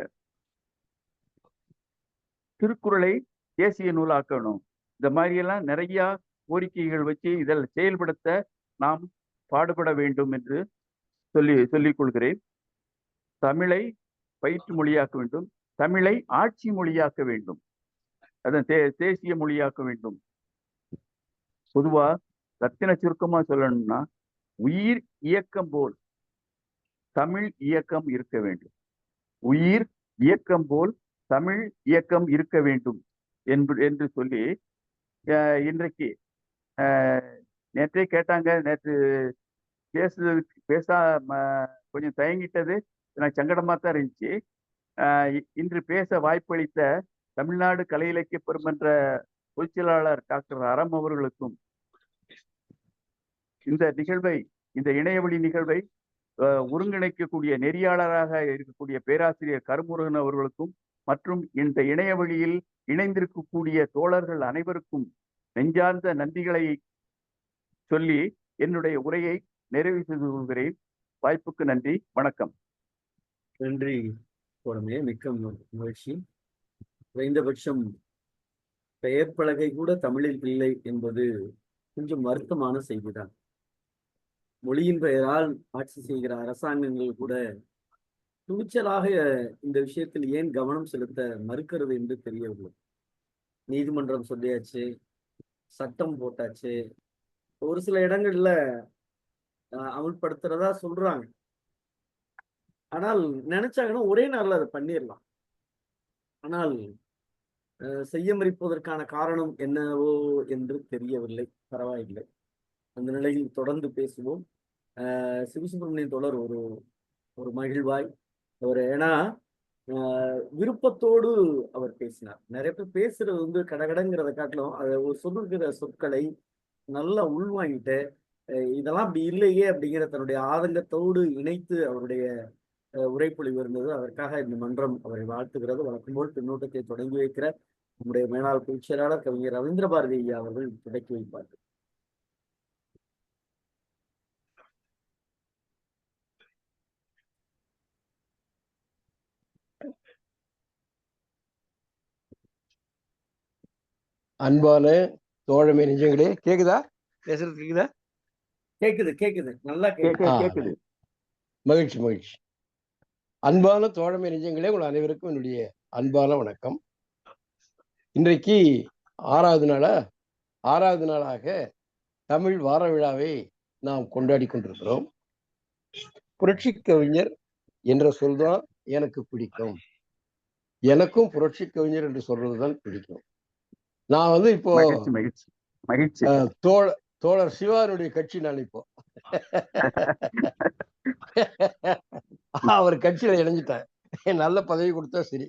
B: திருக்குறளை தேசிய நூலாக்கணும். இந்த மாதிரி எல்லாம் நிறைய கோரிக்கைகள் வச்சு இதில் செயல்படுத்த நாம் பாடுபட வேண்டும் என்று சொல்லிக் கொள்கிறேன். தமிழை பயிற்று மொழியாக்க வேண்டும், தமிழை ஆட்சி மொழியாக்க வேண்டும், அதன் தேசிய மொழியாக்க வேண்டும். பொதுவா ரத்தின சுருக்கமா சொல்லணும்னா, உயிர் இயக்கம் போல் தமிழ் இயக்கம் இருக்க வேண்டும். உயிர் இயக்கம் போல் தமிழ் இயக்கம் இருக்க வேண்டும் என்று சொல்லி இன்றைக்கு நேற்றே கேட்டாங்க. நேற்று பேச கொஞ்சம் தயங்கிட்டது எனக்கு சங்கடமா தான் இருந்துச்சு. இன்று பேச வாய்ப்பளித்த தமிழ்நாடு கலை இலக்கிய பெருமன்ற பொதுச்செயலாளர் டாக்டர் அறம் அவர்களுக்கும், இந்த இணையவழி நிகழ்வை ஒருங்கிணைக்கக்கூடிய நெறியாளராக இருக்கக்கூடிய பேராசிரியர் கருமுருகன் அவர்களுக்கும், மற்றும் இந்த இணையவழியில் இணைந்திருக்கக்கூடிய தோழர்கள் அனைவருக்கும் நெஞ்சார்ந்த நன்றிகளை சொல்லி என்னுடைய உரையை நிறைவு செய்து கொள்கிறேன். வாய்ப்புக்கு நன்றி, வணக்கம்.
A: நன்றி தோழமே, மிக்க மகிழ்ச்சி. குறைந்தபட்சம் பெயர் பலகை கூட தமிழில் இல்லை என்பது கொஞ்சம் வருத்தமான செய்திதான். மொழியின் பெயரால் ஆட்சி செய்கிற அரசாங்கங்கள் கூட துணிச்சலாக இந்த விஷயத்தில் ஏன் கவனம் செலுத்த மறுக்கிறது என்று தெரியவில்லை. நீதிமன்றம் சொல்லியாச்சு, சட்டம் போட்டாச்சு, ஒரு சில இடங்கள்ல அமல்படுத்துறதா சொல்றாங்க. ஆனால் நினைச்சாங்கன்னா ஒரே நாள்ல அதை பண்ணிடலாம். ஆனால் செய்ய மறுப்பதற்கான காரணம் என்னவோ என்று தெரியவில்லை. பரவாயில்லை, அந்த நிலையில் தொடர்ந்து பேசுவோம். சிவசுப்ரமணியன் தோழர் ஒரு மகிழ்வாய் ஏன்னா விருப்பத்தோடு அவர் பேசினார். நிறைய பேர் பேசுறது கடகடங்கிறத காட்டிலும் அதை சொல்லுகிற சொற்களை நல்லா உள்வாங்கிட்டு இதெல்லாம் அப்படி இல்லையே அப்படிங்கிற தன்னுடைய ஆதங்கத்தோடு இணைத்து அவருடைய உரைப்பொழிவு இருந்தது. அதற்காக இந்த மன்றம் அவரை வாழ்த்துகிறது. வழக்கம் போல் பின்னோட்டத்தை தொடங்கி வைக்கிற நம்முடைய மேலாள் பொதுச் செயலாளர் கவிஞர் ரவீந்திர பாரதி ஐயா அவர்கள் தொடக்கி வைப்பார்கள்.
D: அன்பான தோழமை நெஞ்சங்களே, கேக்குதா? பேசுறது கேக்குதா?
A: கேக்குது, நல்லா
B: கேக்குது.
D: மகிழ்ச்சி. அன்பான தோழமை நெஞ்சங்களே, உங்கள் அனைவருக்கும் என்னுடைய அன்பான வணக்கம். இன்றைக்கு ஆறாவது நாளாக தமிழ் வார விழாவை நாம் கொண்டாடி கொண்டிருக்கிறோம். புரட்சி கவிஞர் என்ற சொல்தான் எனக்கு பிடிக்கும். எனக்கும் புரட்சி கவிஞர் என்று சொல்றதுதான் பிடிக்கும். நான் இப்போ
B: மகிழ்ச்சி
D: தோழர் சிவானுடைய கட்சி நான் இப்போ அவர் கட்சியில இணைஞ்சிட்டேன். நல்ல பதவி கொடுத்தா சரி.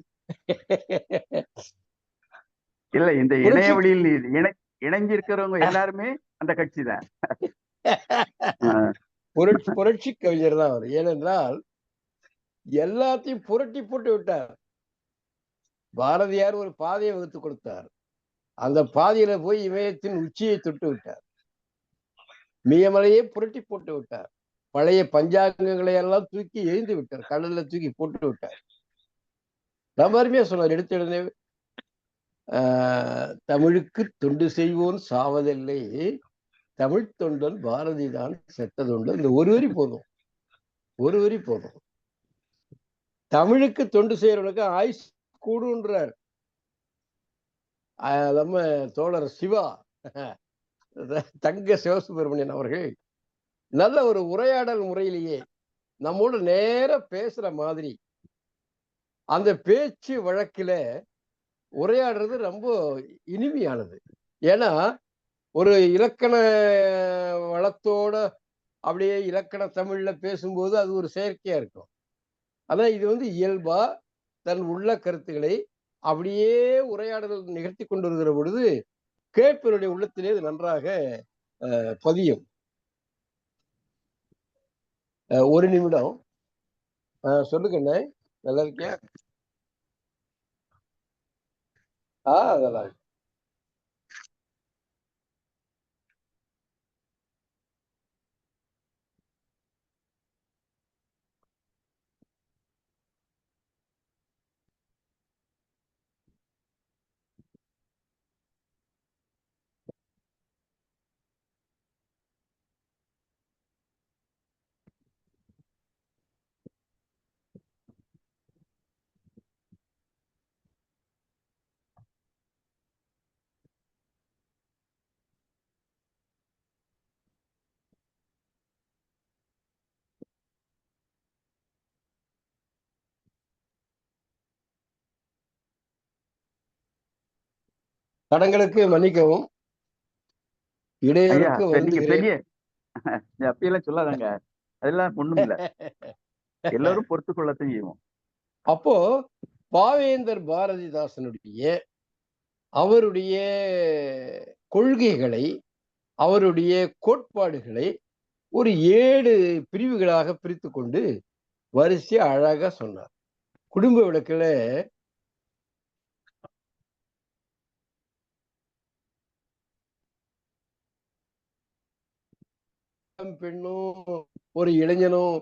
B: இல்ல, இந்த இணையவழியில் இணைஞ்சிருக்கிறவங்க எல்லாருமே அந்த கட்சி தான்.
D: புரட்சி கவிஞர் தான் அவர். ஏனென்றால் எல்லாத்தையும் புரட்டி போட்டு விட்டார். பாரதியார் ஒரு பாதையை வகுத்து கொடுத்தார். அந்த பாதையில போய் இமயத்தின் உச்சியை தொட்டு விட்டார். மியமலையே புரட்டி போட்டு விட்டார். பழைய பஞ்சாங்கங்களை எல்லாம் தூக்கி எரிந்து விட்டார். கடல்ல தூக்கி போட்டு விட்டார். ரொம்ப அருமையா சொன்னார். எடுத்த உடனே தமிழுக்கு தொண்டு செய்வோன் சாவதில்லை, தமிழ் தொண்டன் பாரதி தான் செத்ததுண்டு. இந்த ஒரு வரி போதும், ஒரு வரி போதும். தமிழுக்கு தொண்டு செய்யறவனுக்கு ஆயுஸ் கூடுன்றார் நம்ம தோழர் சிவா தங்க சிவசுப்பிரமணியன் அவர்கள். நல்ல ஒரு உரையாடல் முறையிலேயே நம்மோடு நேர பேசுற மாதிரி அந்த பேச்சு வழக்கில உரையாடுறது ரொம்ப இனிமையானது. ஏன்னா ஒரு இலக்கண வளத்தோட அப்படியே இலக்கண தமிழ்ல பேசும்போது அது ஒரு செயற்கையா இருக்கும். ஆனா இது இயல்பா தன் உள்ள கருத்துக்களை அப்படியே உரையாடல் நிகழ்த்தி கொண்டு வருகிற பொழுது கேட்பவருடைய உள்ளத்திலே இது நன்றாக பதியும். ஒரு நிமிடம் சொல்லுங்கண்ணே, நல்லா இருக்கியா? நல்லா இருக்கு. தடங்களுக்கு மன்னிக்கவும், இடையூறுக்கு
B: நீங்க
D: வருந்துகிறேன்.
B: பெரிய அப்படியெல்லாம் சொல்லாதாங்க, அதெல்லாம் ஒண்ணும் இல்ல, எல்லாரும் பொறுத்து கொள்ளத்தான் செய்வோம்.
D: அப்போ பாவேந்தர் பாரதிதாசனுடைய அவருடைய கொள்கைகளை, அவருடைய கோட்பாடுகளை ஒரு 7 பிரிவுகளாக பிரித்து கொண்டு வரிசையா அழகா சொன்னார். குடும்ப விளக்குல பெண்ணும் ஒரு இளைஞனும்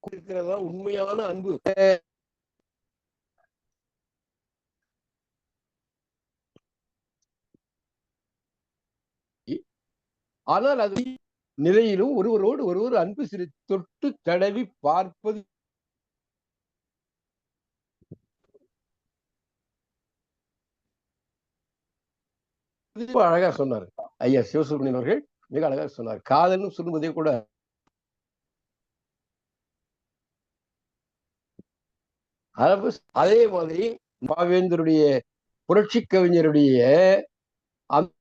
D: இருக்கிறதா உண்மையான அன்பு. ஆனால் அது நிலையிலும் ஒருவரோடு ஒருவர் அன்பு சிறு தொட்டு தடவி பார்ப்பது அழகா சொன்னார் ஐயா சிவசுப்ரமணியன் அவர்கள். மிக அழகா சொன்னார். காதல்னு சொல்லும்போதே கூட அதே மாதிரி பாவேந்தருடைய புரட்சி கவிஞருடைய அந்த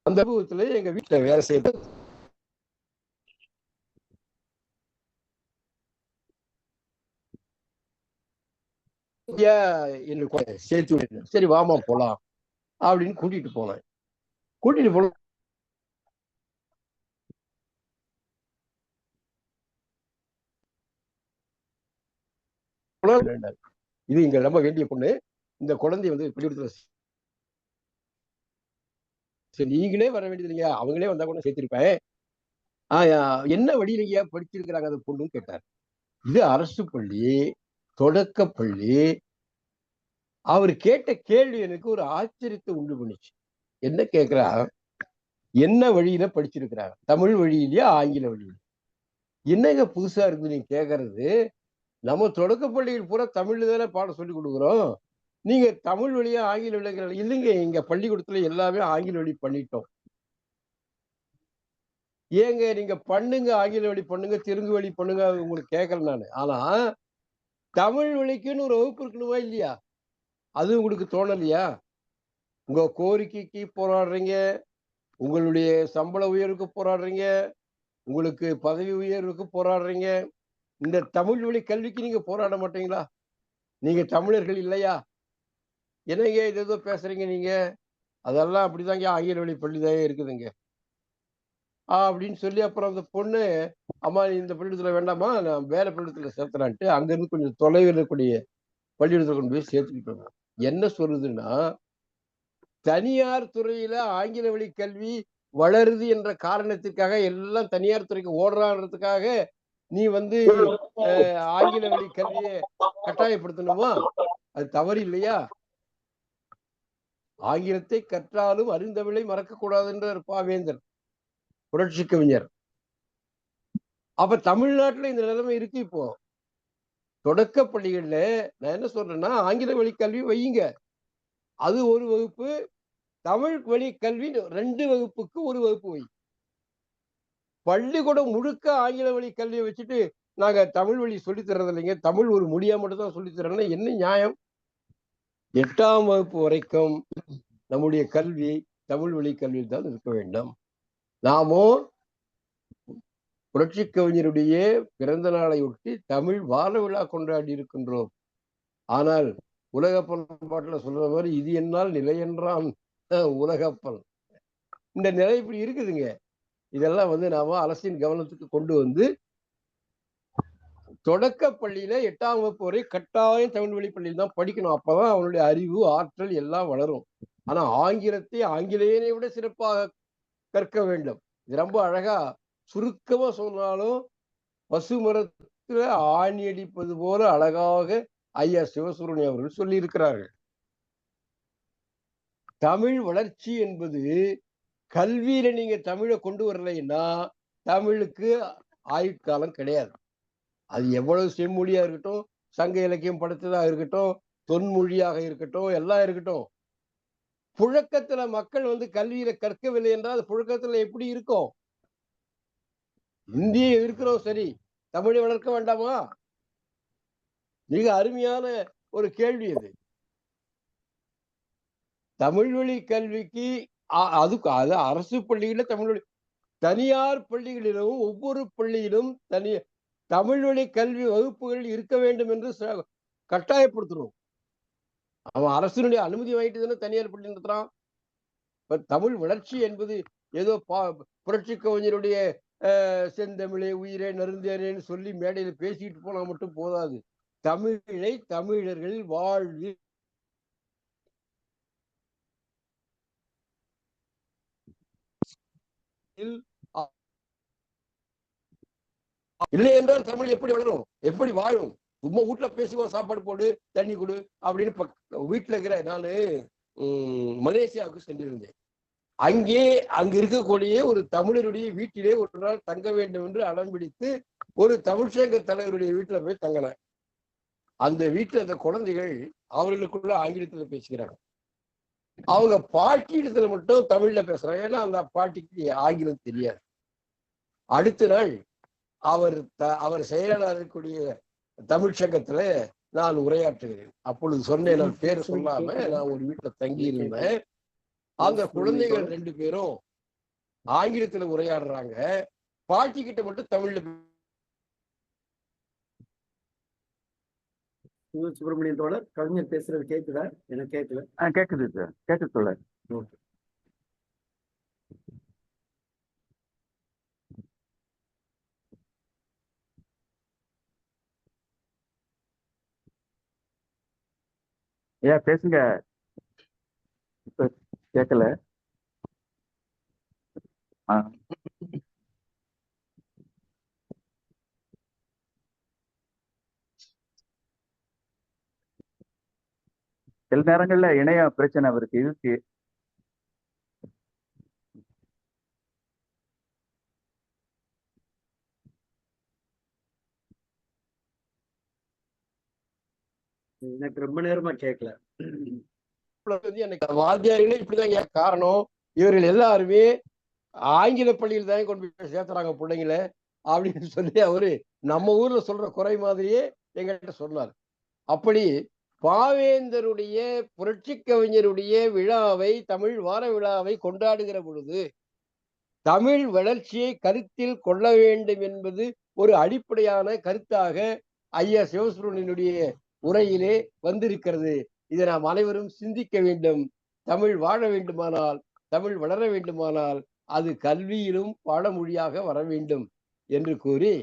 D: அனுபவத்துல எங்க வீட்டுல வேலை செய்யறது சேர்த்து விட்டு, சரி வாமா போலாம் அப்படின்னு கூட்டிட்டு போனேன். கூட்டிட்டு போன இது இங்க ரொம்ப வேண்டிய பொண்ணு, இந்த குழந்தை பள்ளிக்கூடத்துல சரி நீங்களே வர வேண்டியது இல்லையா, அவங்களே வந்தா கூட சேர்த்திருப்பேன். என்ன வழியிலையா படிச்சிருக்கிறாங்க அந்த பொண்ணுன்னு கேட்டார். இது அரசு பள்ளி, தொடக்க பள்ளி. அவர் கேட்ட கேள்வி எனக்கு ஒரு ஆச்சரியத்தை உண்டு பண்ணுச்சு. என்ன கேட்கிறா, என்ன வழியில படிச்சிருக்கிறாங்க, தமிழ் வழியிலயா ஆங்கில வழியில? என்னங்க புதுசா இருக்கு நீங்க கேட்கறது? நம்ம தொடக்க பள்ளியில் பூரா தமிழ்ல தானே பாடம் சொல்லி கொடுக்குறோம், நீங்க தமிழ் வழியா ஆங்கில வழியா? இல்லைங்க, எங்க பள்ளிக்கூடத்துல எல்லாமே ஆங்கில வழி பண்ணிட்டோம். ஏங்க நீங்க பண்ணுங்க, ஆங்கில வழி பண்ணுங்க, தெலுங்கு வழி பண்ணுங்க, உங்களுக்கு கேட்கல நானு. ஆனா தமிழ் வழிக்குன்னு ஒரு வகுப்பு இருக்கணுமா இல்லையா? அது உங்களுக்கு தோணலையா? உங்க கோரிக்கைக்கு போராடுறீங்க, உங்களுடைய சம்பள உயர்வுக்கு போராடுறீங்க, உங்களுக்கு பதவி உயர்வுக்கு போராடுறீங்க. இந்த தமிழ் வழி கல்விக்கு நீங்க போராட மாட்டீங்களா? நீங்க தமிழர்கள் இல்லையா? என்னங்க இது ஏதோ பேசுறீங்க நீங்க? அதெல்லாம் அப்படிதாங்க, ஆங்கில வழி பள்ளிதான் இருக்குதுங்க அப்படின்னு சொல்லி, அப்புறம் அந்த பொண்ணு, அம்மா நீ இந்த பள்ளிக்கூடத்துல வேண்டாமா, நான் வேற பள்ளிக்கூடத்துல சேர்த்தலான்ட்டு அங்கிருந்து கொஞ்சம் தொலைவில் இருக்கக்கூடிய பள்ளிக்கூடத்துல கொண்டு போய் சேர்த்துக்கிட்டோம். என்ன சொல்லுதுன்னா, தனியார் துறையில ஆங்கில வழி கல்வி வளருது என்ற காரணத்திற்காக எல்லாம் தனியார் துறைக்கு ஓடுறான்றதுக்காக நீ ஆங்கில வழி கல்வியை கட்டாயப்படுத்தணுமா? அது தவறு இல்லையா? ஆங்கிலத்தை கற்றாலும் அறிந்தவளை மறக்க கூடாது என்றார் பாவேந்தர், புரட்சி கவிஞர். அப்ப தமிழ்நாட்டுல இந்த நிலைமை இருக்கு. இப்போ தொடக்க பள்ளிகள்ல நான் என்ன சொல்றேன்னா, ஆங்கில வழி கல்வி வையுங்க, அது ஒரு வகுப்பு. தமிழ் வழி கல்வி 2 வகுப்புக்கு ஒரு வகுப்பு வை. பள்ளிக்கூடம் முழுக்க ஆங்கில வழி கல்வியை வச்சுட்டு நாங்க தமிழ் வழி சொல்லி தர்றது இல்லைங்க, தமிழ் ஒரு மொழியா மட்டும் தான் சொல்லி தர்றோம்னா என்ன நியாயம்? 8ஆம் வகுப்பு வரைக்கும் நம்முடைய கல்வி தமிழ் வழி கல்வியில் தான் இருக்க வேண்டும். நாமோ புரட்சி கவிஞருடைய பிறந்த நாளையொட்டி தமிழ் வார விழா கொண்டாடி இருக்கின்றோம். ஆனால் உலக பண்பாட்டுல சொல்ற மாதிரி இது என்னால் நிலை என்றான் உலகப்பன். இந்த நிலை இப்படி இருக்குதுங்க. இதெல்லாம் நாம அரசின் கவனத்துக்கு கொண்டு வந்து தொடக்க பள்ளியில 8ஆம் வகுப்பு வரை கட்டாயம் தமிழ் வழி பள்ளியில் தான் படிக்கணும். அப்பதான் அவனுடைய அறிவு, ஆற்றல் எல்லாம் வளரும். ஆனா ஆங்கிலத்தை ஆங்கிலேயனை விட சிறப்பாக கற்க வேண்டும். இது ரொம்ப அழகா சுருக்கமா சொன்னாலும் பசுமரத்துல ஆணி அடிப்பது போல அழகாக ஐயா சிவசுப்ரமணியம் அவர்கள் சொல்லி இருக்கிறார்கள். தமிழ் வளர்ச்சி என்பது கல்வியில நீங்க தமிழை கொண்டு வரலைன்னா தமிழுக்கு ஆயுட்காலம் கிடையாது. அது எவ்வளவு செம்மொழியா இருக்கட்டும், சங்க இலக்கியம் படைத்ததாக இருக்கட்டும், தொன்மொழியாக இருக்கட்டும், எல்லாம் இருக்கட்டும், புழக்கத்துல மக்கள் கல்வியில கற்கவில்லை என்றால் புழக்கத்துல எப்படி இருக்கும்? இந்தியை இருக்கிறோம் சரி, தமிழை வளர்க்க வேண்டாமா? மிக அருமையான ஒரு கேள்வி அது. தமிழ் வழி கல்விக்கு அது அரசு பள்ளியில தமிழ் வழி, தனியார் பள்ளிகளிலும் ஒவ்வொரு பள்ளியிலும் தமிழ் வழி கல்வி வகுப்புகள் இருக்க வேண்டும் என்று கட்டாயப்படுத்துறோம். அவன் அரசினுடைய அனுமதி வாங்கிட்டு தானே தனியார் பள்ளி நடத்துறான். தமிழ் வளர்ச்சி என்பது ஏதோ புரட்சி கவிஞருடைய செந்தமிழே உயிரே நருந்தேனேன்னு சொல்லி மேடையில பேசிட்டு போனா மட்டும் போதாது. தமிழை தமிழர்கள் வாழ்வில் இல்லை என்றால் தமிழ் எப்படி வளரும், எப்படி வாழும்? சும்மா வீட்டுல பேசுவோம், சாப்பாடு போடு, தண்ணி கொடு அப்படின்னு வீட்டுல இருக்கிற. நான் மலேசியாவுக்கு சென்றிருந்தேன். அங்கு இருக்கக்கூடிய ஒரு தமிழருடைய வீட்டிலே ஒரு நாள் தங்க வேண்டும் என்று அடம் பிடித்து ஒரு தமிழ்ச்சங்க தலைவருடைய வீட்டுல போய் தங்கினேன். அந்த வீட்டுல அந்த குழந்தைகள் அவர்களுக்குள்ள ஆங்கிலத்துல பேசுகிறாங்க. அவங்க பாட்டி இடத்துல மட்டும் தமிழ்ல பேசுறாங்க. ஏன்னா அந்த பாட்டிக்கு ஆங்கிலம் தெரியாது. அடுத்த நாள் அவர் செயலாளர் இருக்கக்கூடிய தமிழ்ச்சங்கத்துல நான் உரையாற்றுகிறேன். அப்பொழுது சொன்னேன், நான் பேர் சொல்லாம, நான் ஒரு வீட்டுல தங்கி இருந்தேன். அந்த குழந்தைகள் 2 பேரும் ஆங்கிலத்துல உரையாடுறாங்க, பாட்டி கிட்ட மட்டும் தமிழ்ல.
A: சுப்பிரமணியன் தோழர், கவிஞர் பேசுறது கேக்குதா? எனக்கு கேட்கல.
B: கேக்குது சார், கேக்குது தோழர். ஏன் பேசுங்க, கேட்கல. சில நேரங்கள்ல இணைய பிரச்சனை அவருக்கு இருக்கு.
A: எனக்கு ரொம்ப நேரமா கேட்கல.
D: எனக்கு வாத்தியாரிகளே இப்படிதான் காரணம். இவர்கள் எல்லாருமே ஆங்கில பள்ளியில் தான் கொண்டு போய் சேர்த்துறாங்க பிள்ளைங்கள அப்படின்னு சொல்லி அவரு நம்ம ஊர்ல சொல்ற குறை மாதிரியே எங்கள்கிட்ட சொன்னார். அப்படி பாவேந்தருடைய புரட்சி கவிஞருடைய விழாவை, தமிழ் வார விழாவை கொண்டாடுகிற பொழுது தமிழ் வளர்ச்சியை கருத்தில் கொள்ள வேண்டும் என்பது ஒரு அடிப்படையான கருத்தாக ஐயா சிவசுப்ரமணியனுடைய உரையிலே வந்திருக்கிறது. இதை நாம் அனைவரும் சிந்திக்க வேண்டும். தமிழ் வாழ வேண்டுமானால், தமிழ் வளர வேண்டுமானால் அது கல்வியிலும் பாடமொழியாக வர வேண்டும் என்று கூறி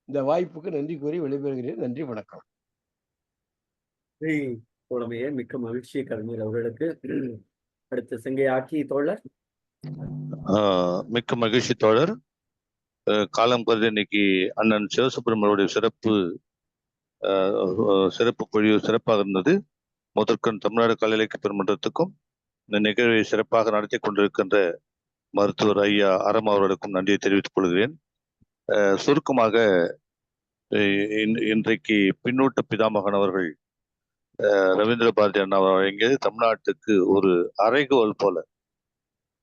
D: இந்த வாய்ப்புக்கு நன்றி கூறி விடைபெறுகிறேன். நன்றி, வணக்கம்.
A: தோழமையே, மிக்க மகிழ்ச்சி கலைஞர் அவர்களுக்கு. அடுத்து செங்கை ஆக்கி தோழர்.
E: மிக்க மகிழ்ச்சி தோழர். காலம் கருதி இன்னைக்கு அண்ணன் சிவசுப்ரமணியனுடைய சிறப்பு பொழிவு சிறப்பாக இருந்தது. முதற்கண் தமிழ்நாடு கலை இலக்கிய பெருமன்றத்துக்கும் இந்த நிகழ்வை சிறப்பாக நடத்தி கொண்டிருக்கின்ற மருத்துவர் ஐயா அறம் அவர்களுக்கும் நன்றியை தெரிவித்துக் கொள்கிறேன். சுருக்கமாக இன்றைக்கு பின்னூட்ட பிதாமகன் அவர்கள் ரவீந்திர பாரதி அண்ணா வழங்கியது தமிழ்நாட்டுக்கு ஒரு அறைகோல் போல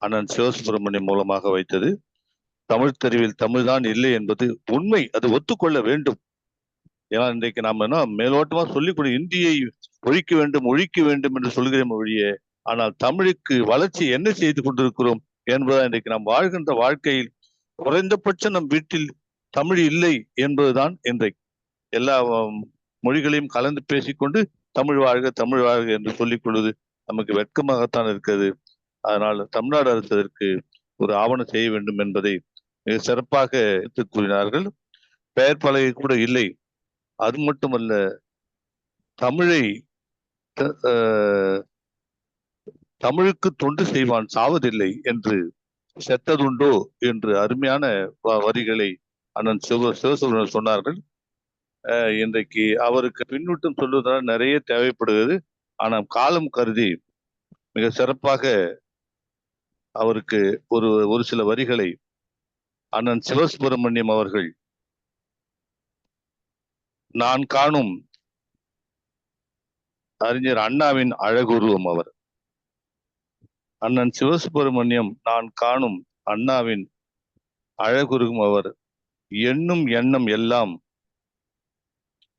E: அண்ணன் சிவசுப்ரமணியம் மூலமாக வைத்தது. தமிழ் தெரிவில் தமிழ்தான் இல்லை என்பது உண்மை, அது ஒத்துக்கொள்ள வேண்டும். ஏன்னா இன்றைக்கு நாம என்ன மேலோட்டமா சொல்லிக் இந்தியை ஒழிக்க வேண்டும் என்று சொல்கிறோம் ஒழிய, ஆனால் தமிழுக்கு வளர்ச்சி என்ன செய்து கொண்டிருக்கிறோம் என்பதை இன்றைக்கு நாம் வாழ்கின்ற வாழ்க்கையில் குறைந்தபட்சம் நம் வீட்டில் தமிழ் இல்லை என்பதுதான் இன்றைக்கு எல்லா மொழிகளையும் கலந்து பேசிக்கொண்டு தமிழ் வாழ்க என்று சொல்லிக் கொள்வது நமக்கு வெட்கமாகத்தான் இருக்கிறது. அதனால் தமிழ்நாடு அரசு அதற்கு ஒரு ஆவணம் செய்ய வேண்டும் என்பதை மிக சிறப்பாக எடுத்து கூறினார்கள். பெயர் பலகை கூட இல்லை. அது மட்டுமல்ல, தமிழுக்கு தொண்டு செய்வான் சாவதில்லை என்று செத்ததுண்டோ என்று அருமையான வரிகளை அண்ணன் சிவசுப்ரமணியன் சொன்னார்கள். இன்றைக்கு அவருக்கு பின்னூட்டம் சொல்வதனால் நிறைய தேவைப்படுகிறது. ஆனால் காலம் கருதி மிக சிறப்பாக அவருக்கு ஒரு சில வரிகளை அண்ணன் சிவசுப்ரமணியம் அவர்கள், நான் காணும் அறிஞர் அண்ணாவின் அழகுருவம் அவர். அண்ணன் சிவசுப்ரமணியம் நான் காணும் அண்ணாவின் அழகுருவம் அவர். எண்ணும் எண்ணம் எல்லாம்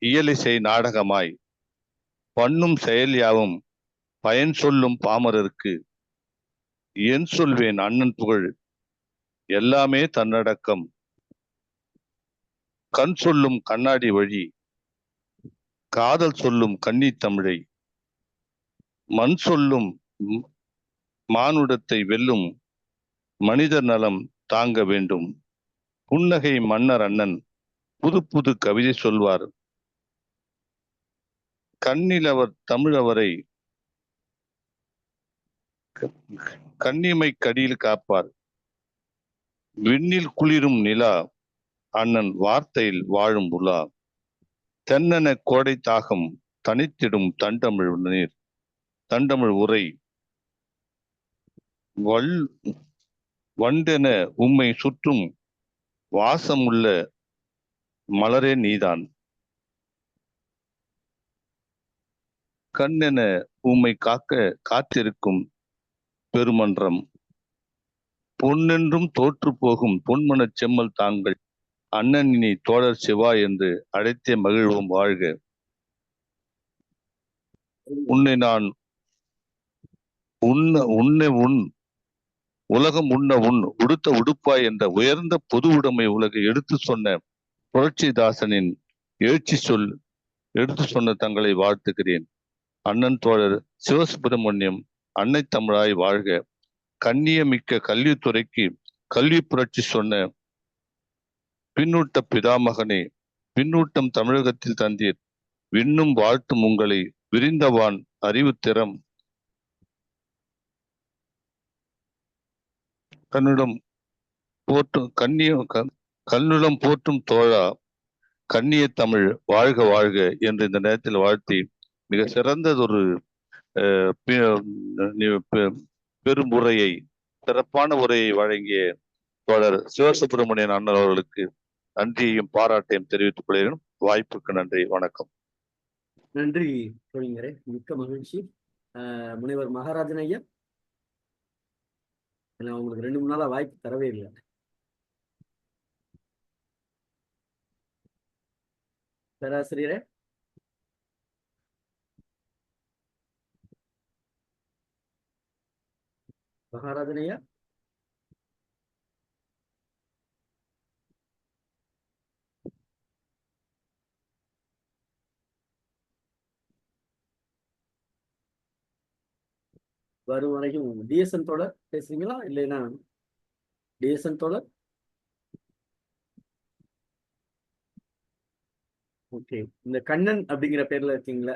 E: இயலிசை நாடகமாய் பண்ணும் செயல் யாவும் பயன் சொல்லும் பாமரருக்கு என் சொல்வேன் அண்ணன் புகழ் எல்லாமே தன்னடக்கம் கண் சொல்லும் கண்ணாடி வழி காதல் சொல்லும் கன்னி தமிழை மண் சொல்லும் மானுடத்தை வெல்லும் மனிதர் நலம் தாங்க வேண்டும். புன்னகை மன்னர் அண்ணன் புது புது கவிதை சொல்வார். கண்ணில் அவர் தமிழவரை கண்ணிமை கடியில் காப்பார். விண்ணில் குளிரும் நிலா அண்ணன் வார்த்தையில் வாழும் உலா. தென்னென கோடை தாகம் தனித்திடும் தண்டமிழ் நீர் தண்டமிழ் உரை. வண்டென உம்மை சுற்றும் வாசம் உள்ள மலரே நீதான். கண்ணென உம்மை காத்திருக்கும் பெருமன்றம். பொன்னென்றும் தோற்று போகும் பொன்மனச் செம்மல் தாங்கள் அண்ணனினி தோழர் சிவா என்று அழைத்தே மகிழ்வும் வாழ்க. உன்னை நான் உலகம் உன் உடுத்த உடுப்பாய் என்ற உயர்ந்த பொது உடைமை உலகை எடுத்து சொன்ன புரட்சிதாசனின் எடுத்து சொன்ன தங்களை வாழ்த்துகிறேன். அண்ணன் தோழர் சிவசுப்ரமணியம் அன்னை தமிழாய் வாழ்க. கண்ணியமிக்க கல்வித்துறைக்கு கல்வி புரட்சி சொன்ன பின்னூட்ட பிதாமகனே, பின்னூட்டம் தமிழகத்தில் தந்தீர். விண்ணும் வாழ்த்தும் உங்களை விரிந்தவான் அறிவு திறம். கண்ணுடம் போற்றும் தோழா கண்ணிய தமிழ் வாழ்க வாழ்க என்று இந்த நேரத்தில் வாழ்த்தி மிக சிறந்ததொரு பெரும் உரையை, சிறப்பான உரையை வழங்கிய தோழர் சிவசுப்ரமணியன் அண்ணன் அவர்களுக்கு நன்றியையும் பாராட்டையும் தெரிவித்துக் கொள்கிறேன். வாய்ப்புக்கு நன்றி, வணக்கம்.
A: நன்றி கவிஞரே, மிக்க மகிழ்ச்சி. முனைவர் மகாராஜன் ஐயா, உங்களுக்கு 2-3 நாளா வாய்ப்பு தரவே இல்லை. பேராசிரியரே, மகாராஜன் ஐயா. வரும் வரைக்கும் டிஎஸ்என் தோழர் பேசுறீங்களா? இல்லைன்னா டிஎஸ்என் தோழர். ஓகே, இந்த கண்ணன் அப்படிங்கிற பேர்ல இருக்கீங்களா?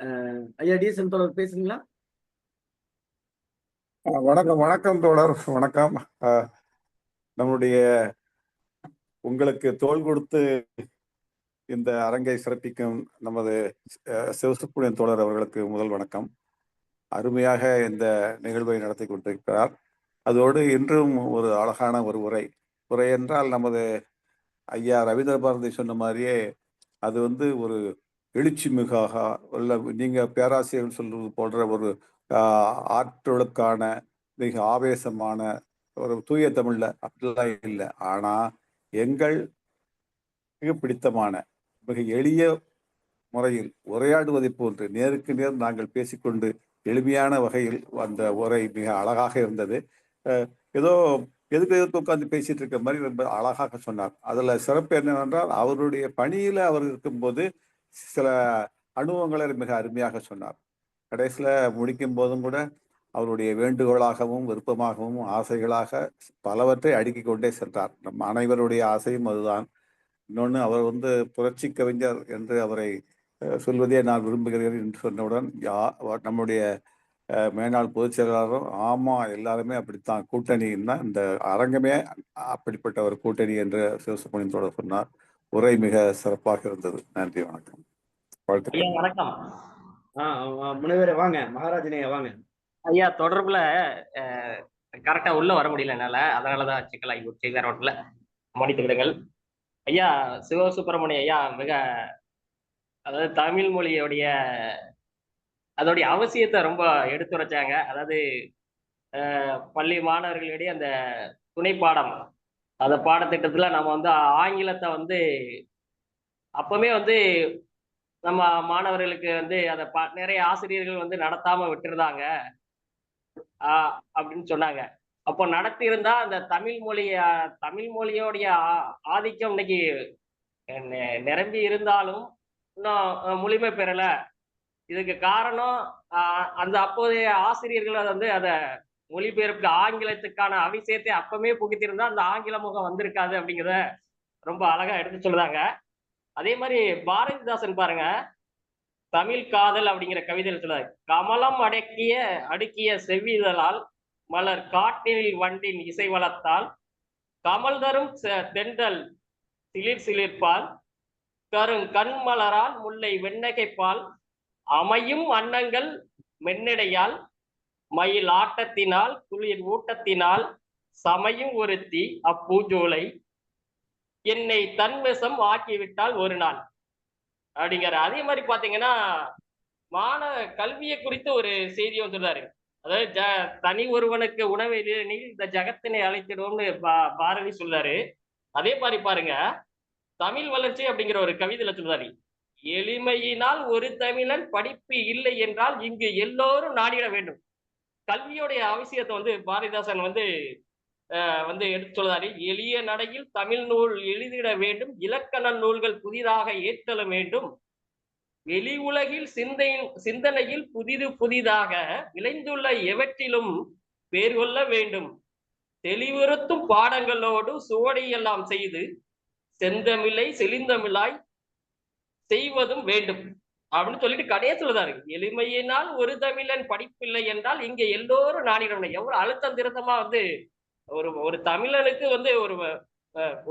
A: ஐயா டிஎஸ்என் தோழர் பேசுறீங்களா?
F: வணக்கம் வணக்கம் தோழர், வணக்கம். நம்முடைய உங்களுக்கு தோள் கொடுத்து இந்த அரங்கை சிறப்பிக்கும் நமது சிவசுப்ரமணியன் தோழர் அவர்களுக்கு முதல் வணக்கம். அருமையாக இந்த நிகழ்வை நடத்தி கொண்டிருக்கிறார். அதோடு இன்றும் ஒரு அழகான ஒரு உரை என்றால் நமது ஐயா ரவீந்திர பாரதி சொன்ன மாதிரியே அது ஒரு எழுச்சி மிகாக உள்ள, நீங்க பேராசிரியர் சொல்றது போன்ற ஒரு ஆற்றலுக்கான மிக ஆவேசமான ஒரு தூய தமிழ்ல அப்படிலாம் இல்லை. ஆனா எங்கள் மிக பிடித்தமான மிக எளிய முறையில் உரையாடுவதை போன்று நேருக்கு நேர் நாங்கள் பேசிக்கொண்டு எளிமையான வகையில் அந்த உரை மிக அழகாக இருந்தது. ஏதோ எதுக்கு உட்காந்து பேசிட்டு இருக்க மாதிரி ரொம்ப அழகாக சொன்னார். அதுல சிறப்பு என்னவென்றால் அவருடைய பணியில அவர் இருக்கும்போது சில அனுபவங்களை மிக அருமையாக சொன்னார். கடைசியில முடிக்கும் போதும் கூட அவருடைய வேண்டுகோளாகவும் விருப்பமாகவும் ஆசைகளாக பலவற்றை அடுக்கிக் கொண்டே சென்றார். நம் அனைவருடைய ஆசையும் அதுதான். இன்னொன்று, அவர் புரட்சி கவிஞர் என்று அவரை சொல்வதே நான் விரும்புகிறேன் என்று சொன்னவுடன் நம்முடைய மேனாள் பொதுச் செயலாளரும் ஆமா எல்லாருமே அப்படித்தான், கூட்டணின்னா இந்த அரங்கமே அப்படிப்பட்ட ஒரு கூட்டணி என்று சிவசுப்ரமணியன் தோழர் சொன்னார். உரை மிக சிறப்பாக இருந்தது. நன்றி, வணக்கம், வாழ்த்துக்கள்.
G: வணக்கம்.
A: முனைவரே வாங்க, மகாராஜனே வாங்க.
G: ஐயா தொடர்புல கரெக்டா உள்ள வர முடியல என்னால, அதனாலதான் சிக்கலாகி போச்சு. வேற ஒன்றுல மன்னித்து விடுங்கள். ஐயா சிவசுப்பிரமணிய ஐயா மிக, அதாவது தமிழ் மொழியோடைய அதோடைய அவசியத்தை ரொம்ப எடுத்துரைச்சாங்க. அதாவது பள்ளி மாணவர்களிடையே அந்த துணை பாடம், அந்த பாடத்திட்டத்துல நம்ம ஆங்கிலத்தை அப்பவுமே நம்ம மாணவர்களுக்கு அதை நிறைய ஆசிரியர்கள் நடத்தாம விட்டுருந்தாங்க அப்படின்னு சொன்னாங்க. அப்போ நடத்தி இருந்தா அந்த தமிழ் மொழியோடைய ஆதிக்கம் இன்னைக்கு நிரம்பி இருந்தாலும் இன்னும் முழுமை பெறல. இதுக்கு காரணம் அந்த அப்போதைய ஆசிரியர்கள் அத மொழிபெயர்ப்பு ஆங்கிலத்துக்கான அவசியத்தை அப்பவே புகுத்திருந்தா அந்த ஆங்கில முகம் வந்திருக்காது அப்படிங்கிறத ரொம்ப அழகா எடுத்து சொல்லுதாங்க. அதே மாதிரி பாரதிதாசன் பாருங்க, தமிழ் காதல் அப்படிங்கிற கவிதையில் சொல்றாரு, கமலம் அடுக்கிய செவ்விதழால் மலர் காட்டில் வண்டின் இசை வளர்த்தால் கமல் தரும் தென்றல் சிலிர் சிலிர்ப்பால் கண்மலரால் முல்லை வெண்ணகைப்பால் அமையும் அன்னங்கள் மென்னடையால் மயில் ஆட்டத்தினால் குளிர் ஊட்டத்தினால் சமையும் ஒருத்தி அப்பூஜோலை என்னை தன்வசம் ஆக்கிவிட்டால் ஒரு நாள் அப்படிங்கிற. அதே மாதிரி பாத்தீங்கன்னா கல்வியை குறித்து ஒரு செய்தியை சொல்றாரு. அதாவது தனி ஒருவனுக்கு உணவை இந்த ஜகத்தினை அழைத்திடுவோம்னு பாரதி சொல்றாரு. அதே மாதிரி பாருங்க, தமிழ் வளர்ச்சி அப்படிங்கிற ஒரு கவிதையில சொல்றாரு, எளிமையினால் ஒரு தமிழன் படிப்பு இல்லை என்றால் இங்கு எல்லோரும் நாடிட வேண்டும். கல்வியோடைய அவசியத்தை பாரதிதாசன் எடுத்து சொல்றாரு. எளிய நடையில் தமிழ் நூல் எழுதிட வேண்டும், இலக்கண நூல்கள் புதிதாக ஏற்றல வேண்டும், வெளி உலகில் சிந்தனையில் புதிதாக விளைந்துள்ள எவற்றிலும் பேர் கொள்ள வேண்டும், தெளிவுறுத்தும் பாடங்களோடு சுவடையெல்லாம் செய்து செந்தமிழை செழிந்தமிழாய் செய்வதும் வேண்டும் அப்படின்னு சொல்லிட்டு கடையே சொல்லுதாரு. எளிமையினால் ஒரு தமிழன் படிப்பில்லை என்றால் இங்க எல்லோரும் நாடிட. எவ்வளவு அழுத்தம் திருத்தமா ஒரு தமிழனுக்கு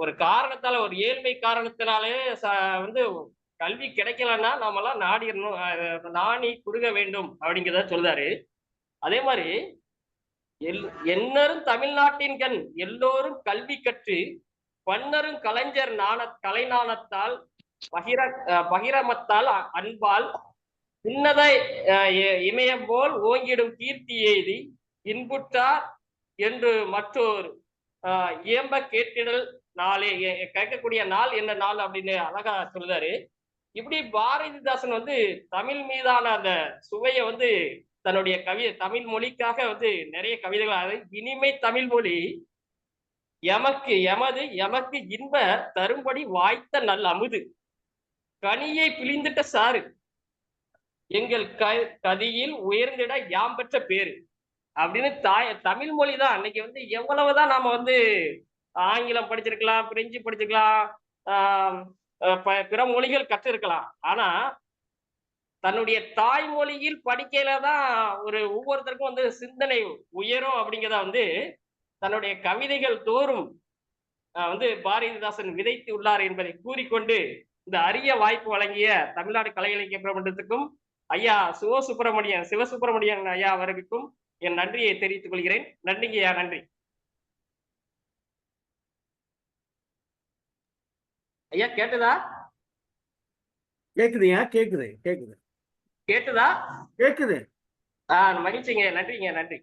G: ஒரு காரணத்தால, ஒரு ஏழ்மை காரணத்தினாலே கல்வி கிடைக்கலன்னா நாமெல்லாம் நாடிடணும், நாணி குறுக வேண்டும் அப்படிங்கிறத சொல்றாரு. அதே மாதிரி என்னரும் தமிழ்நாட்டின் கண் எல்லோரும் கல்வி கற்று பன்னரும் கலைஞர் கலைநாணத்தால் பகிரமத்தால் அன்பால் உன்னத இமயம் போல் ஓங்கிடும் கீர்த்தி எய்தி இன்புற்றார் என்று மற்றொரு இயம்ப கேட்டிடல் நாளே, கேட்கக்கூடிய நாள் என்ன நாள் அப்படின்னு அழகா சொல்றாரு. இப்படி பாரதிதாசன் தமிழ் மீதான அந்த சுவையை தன்னுடைய தமிழ் மொழிக்காக நிறைய கவிதைகள், இனிமை தமிழ் மொழி எமக்கு இன்ப தரும்படி வாய்த்த நல் அமுது கனியை பிழிந்துட்ட சாறு எங்கள் கதியில் உயர்ந்திட யாம் பெற்ற பேரு அப்படின்னு தமிழ் மொழி தான் அன்னைக்கு வந்து எவ்வளவுதான் நாம வந்து ஆங்கிலம் படிச்சிருக்கலாம், பிரெஞ்சு படிச்சிருக்கலாம், ஆஹ் பிற மொழிகள் கற்றிருக்கலாம். ஆனா தன்னுடைய தாய்மொழியில் படிக்கையில தான் ஒரு ஒவ்வொருத்தருக்கும் வந்து சிந்தனை உயரும் அப்படிங்கிறத வந்து தன்னுடைய கவிதைகள் தோறும் வந்து பாரதிதாசன் விதைத்து உள்ளார் என்பதை கூறிக்கொண்டு இந்த அரிய வாய்ப்பு வழங்கிய தமிழ்நாடு கலை இலக்கிய பிரபந்தத்துக்கும் ஐயா சிவசுப்பிரமணியன் ஐயா அவர்களுக்கும் என் நன்றியை தெரிவித்துக் கொள்கிறேன். நன்றிங்க ஐயா, நன்றி ஐயா. கேட்டுதா?
A: கேக்குதுயா, கேக்குது கேக்குது
G: கேட்டுதா?
A: கேக்குது.
G: மகிழ்ச்சிங்க, நன்றிங்க, நன்றி.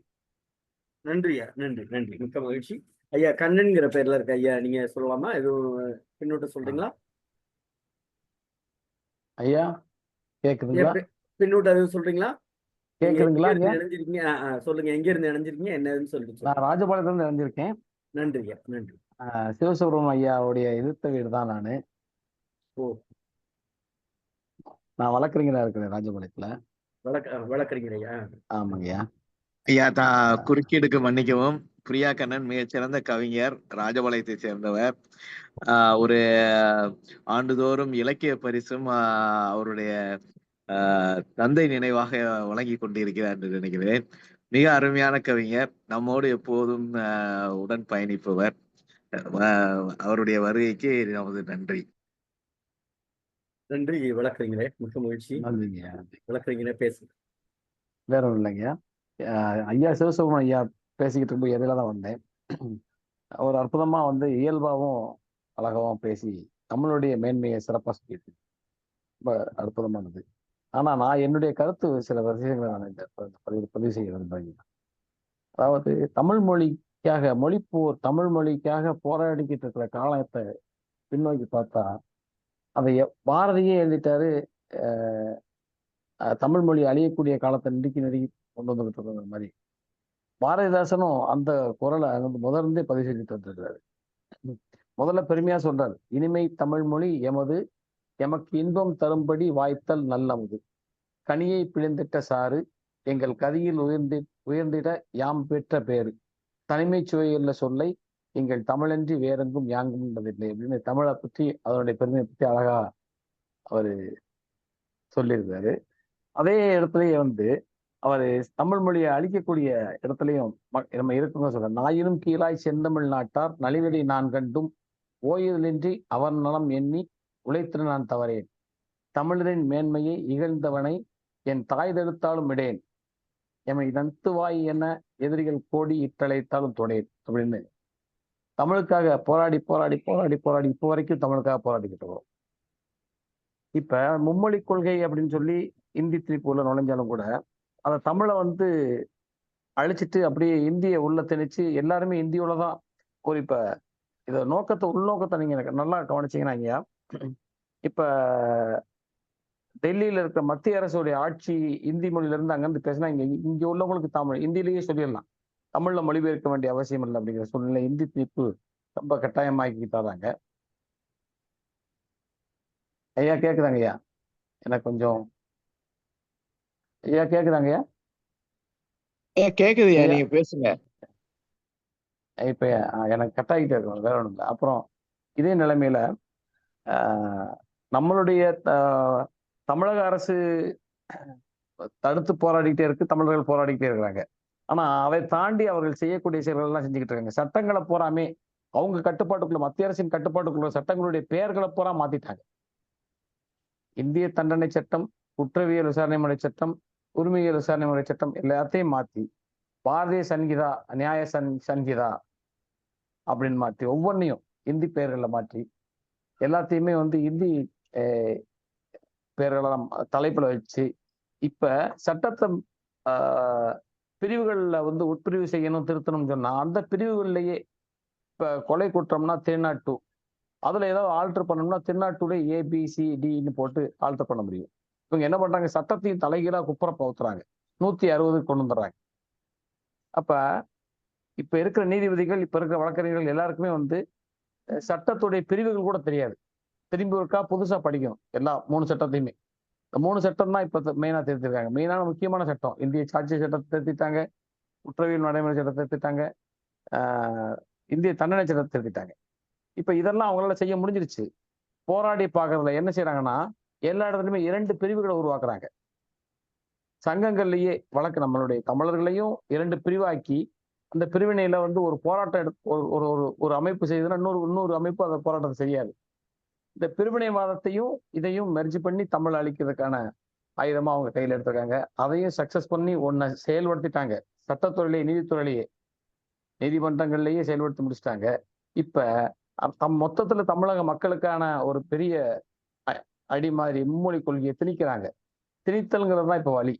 A: நன்றியா, நன்றி நன்றி, மிக்க மகிழ்ச்சி. ஐயா கண்ணன்கிற பேர்ல இருக்க ஐயா, நீங்க சொல்லலாமா? எதுவும் பின்னோட்ட சொல்றீங்களா?
H: ஐயா கேக்குதுங்களா?
A: பின்னோட்ட எதுவும் சொல்றீங்களா?
H: கேக்குதுங்களா ஐயா?
A: இணைஞ்சிருக்கீங்க? சொல்லுங்க, எங்க இருந்து இணைஞ்சிருக்கீங்க, என்னன்னு சொல்லிட்டு
H: நான் ராஜபாளையத்துல இருந்து இணைஞ்சிருக்கேன்.
A: நன்றியா, நன்றி.
H: சிவசுப்ரமணியம் ஐயாவுடைய எதிர்த்த வீடு தான் நானு.
A: ஓ,
H: நான் வழக்கறிஞரா இருக்கிறேன் ராஜபாளையத்துல.
A: வழக்கறிஞரையா?
H: ஆமாங்கய்யா.
I: ஐயா குறுக்கீடுக்கு மன்னிக்கவும். பிரியா கண்ணன் மிகச்சிறந்த கவிஞர், ராஜபாளையத்தை சேர்ந்தவர். ஒரு ஆண்டுதோறும் இலக்கிய பரிசும் அவருடைய தந்தை நினைவாக வழங்கி கொண்டிருக்கிறார் என்று நினைக்கிறேன். மிக அருமையான கவிஞர், நம்மோடு எப்போதும் உடன் பயணிப்பவர். அவருடைய வருகைக்கு நமது நன்றி.
A: நன்றி வழக்கறிஞரே, மிக்க மகிழ்ச்சி. வழக்கறிஞரே பேசுங்க.
H: வேற ஒன்றும் இல்லைங்கய்யா. ஐயா சிவசுப்ரமணியம் ஐயா பேசிக்கிட்டு இருக்கும்போது எதில தான் வந்தேன். ஒரு அற்புதமா வந்து இயல்பாகவும் அழகாவும் பேசி நம்மளுடைய மேன்மையை சிறப்பாக சொல்லிட்டு ரொம்ப அற்புதமானது. ஆனா நான் என்னுடைய கருத்து சில விஷயங்களை நான் இந்த பதிவு செய்ய விரும்புகிறேன். அதாவது தமிழ் மொழிக்காக தமிழ் மொழிக்காக போராடிக்கிட்டு இருக்கிற காலத்தை பின்னோக்கி பார்த்தா அதை பாரதியே எழுதிட்டாரு. தமிழ் மொழி அழியக்கூடிய காலத்தை நெருக்கி கொண்டு வந்துகிட்டு இருக்கிற மாதிரி பாரதிதாசனும் அந்த குரலை முதல்ந்தே பதிவு செஞ்சுட்டு வந்திருக்கிறாரு. முதல்ல பெருமையா சொல்றாரு, இனிமை தமிழ் மொழி எமக்கு இன்பம் தரும்படி வாய்த்தல் நல்லமுது, கனியை பிழிந்திட்ட சாறு எங்கள் கதியில் உயர்ந்திட யாம் பெற்ற பேரு, தனிமை சுவையுள்ள சொல்லை எங்கள் தமிழன்றி வேறெங்கும் யாங்கும் என்பதில்லை அப்படின்னு தமிழை பற்றி அதனுடைய பெருமையை பற்றி அழகா அவரு சொல்லியிருக்காரு. அதே இடத்துலயே வந்து அவர் தமிழ் மொழியை அழிக்கக்கூடிய இடத்துலையும் நம்ம இருக்குன்னு சொல்ற, நாயினும் கீழாய் செந்தமிழ் நாட்டார் நலிவதை நான் கண்டும் ஓயுதலின்றி அவர் நலம் எண்ணி உழைத்திரு நான் தவறேன், தமிழரின் மேன்மையை இகழ்ந்தவனை என் தாய் தடுத்தாலும் இடேன், எமை நத்துவாய் என எதிரிகள் கோடி இட்டழைத்தாலும் தொடேன் அப்படின்னு தமிழுக்காக போராடி போராடி போராடி போராடி இப்போ வரைக்கும் தமிழுக்காக போராடிக்கிட்டு வரும். இப்ப மும்மொழி கொள்கை அப்படின்னு சொல்லி இந்தி திணிப்புல நுழைஞ்சாலும் கூட அந்த தமிழை வந்து அழிச்சிட்டு அப்படியே இந்திய உள்ள திணிச்சு எல்லாருமே இந்தியோட தான் ஒரு இப்ப இத உள்நோக்கத்தை நீங்க எனக்கு நல்லா கவனிச்சீங்கன்னா ஐயா, இப்ப டெல்லியில இருக்க மத்திய அரசுடைய ஆட்சி இந்தி மொழியில இருந்து அங்கிருந்து பேசினா இங்க உள்ளவங்களுக்கு தமிழ் இந்தியிலேயே சொல்லிடலாம், தமிழ்ல மொழிபெயர்க்க வேண்டிய அவசியம் இல்லை அப்படிங்கிற சூழ்நிலை இந்தி திணிப்பு ரொம்ப கட்டாயமாக்கி தராங்க. ஐயா கேக்குதாங்க ஐயா? எனக்கு கொஞ்சம் ஐயா கேக்குதாங்க ஐயா?
I: கேக்குதுயா, நீங்க பேசுங்க.
H: இப்ப எனக்கு கட்டாயிட்டே இருக்கும், வேற ஒண்ணும் இல்லை. அப்புறம் இதே நிலைமையில நம்மளுடைய தமிழக அரசு தடுத்து போராடிக்கிட்டே இருக்கு, தமிழர்கள் போராடிக்கிட்டே இருக்கிறாங்க. ஆனா அதை தாண்டி அவர்கள் செய்யக்கூடிய செயல்கள் எல்லாம் செஞ்சுக்கிட்டு இருக்காங்க. சட்டங்களை பூராமே அவங்க கட்டுப்பாட்டுக்குள்ள, மத்திய அரசின் கட்டுப்பாட்டுக்குள்ள சட்டங்களுடைய பெயர்களை பூரா மாத்திட்டாங்க. இந்திய தண்டனை சட்டம், குற்றவியல் விசாரணை முறை சட்டம், உரிமையியல் விசாரணை முறை சட்டம் எல்லாத்தையும் மாத்தி பாரதிய சன்ஹிதா, நியாய சன்ஹிதா அப்படின்னு மாற்றி ஒவ்வொன்றையும் இந்தி பெயர்களை மாற்றி எல்லாத்தையுமே வந்து இந்தி பெயர்களை தலைப்புல வச்சு இப்ப சட்டத்தை பிரிவுகள்ல வந்து உட்பிரிவு செய்யணும், திருத்தணும்னு சொன்னா அந்த பிரிவுகள்லயே இப்ப கொலை குற்றம்னா திருநாட்டு, அதுல ஏதாவது ஆல்டர் பண்ணணும்னா திருநாட்டுல ABCDன்னு போட்டு ஆல்டர் பண்ண முடியும். இவங்க என்ன பண்றாங்க, சட்டத்தையும் தலைகீழா குப்புற பவுத்துறாங்க, 160 கொண்டு வந்துடுறாங்க. அப்ப இப்ப இருக்கிற நீதிபதிகள், இப்ப இருக்கிற வழக்கறிஞர்கள் எல்லாருக்குமே வந்து சட்டத்துடைய பிரிவுகள் கூட தெரியாது. திரும்பி ஒருக்கா புதுசா படிக்கணும் எல்லா 3 சட்டத்தையுமே. இந்த 3 சட்டம் தான் இப்ப மெயினா திருத்திருக்காங்க. மெயினான முக்கியமான சட்டம் இந்திய சாட்சி சட்டத்தை திருத்திட்டாங்க, குற்றவியல் நடைமுறை சட்டத்தை திருத்திட்டாங்க, இந்திய தண்டனை சட்டத்தை திருத்திட்டாங்க. இப்ப இதெல்லாம் அவங்களால செய்ய முடிஞ்சிருச்சு. போராடி பார்க்கறதுல என்ன செய்யறாங்கன்னா, எல்லா இடத்துலயுமே 2 பிரிவுகளை உருவாக்குறாங்க. சங்கங்கள்லயே வழக்கு நம்மளுடைய தமிழர்களையும் 2 பிரிவாக்கி, அந்த பிரிவினையில வந்து ஒரு போராட்டம் ஒரு அமைப்பு செய்யுதுன்னா இன்னொரு அமைப்பு அந்த போராட்டத்தை செய்யாது. இந்த பிரிவினைவாதத்தையும் இதையும் மெர்ஜ் பண்ணி தமிழ் அழிக்கிறதுக்கான ஆயுதமா அவங்க கையில எடுத்திருக்காங்க. அதையும் சக்சஸ் பண்ணி ஒன்ன செயல்படுத்திட்டாங்க. சட்டத்துறையிலேயே, நீதித்துறையிலேயே, நீதிமன்றங்கள்லயே செயல்படுத்தி முடிச்சிட்டாங்க. இப்ப மொத்தத்துல தமிழக மக்களுக்கான ஒரு பெரிய அடி மாதிரி மும்மொழி கொள்கையை திணிக்கிறாங்க. திணித்தல்ங்கிறது தான் இப்ப வழி.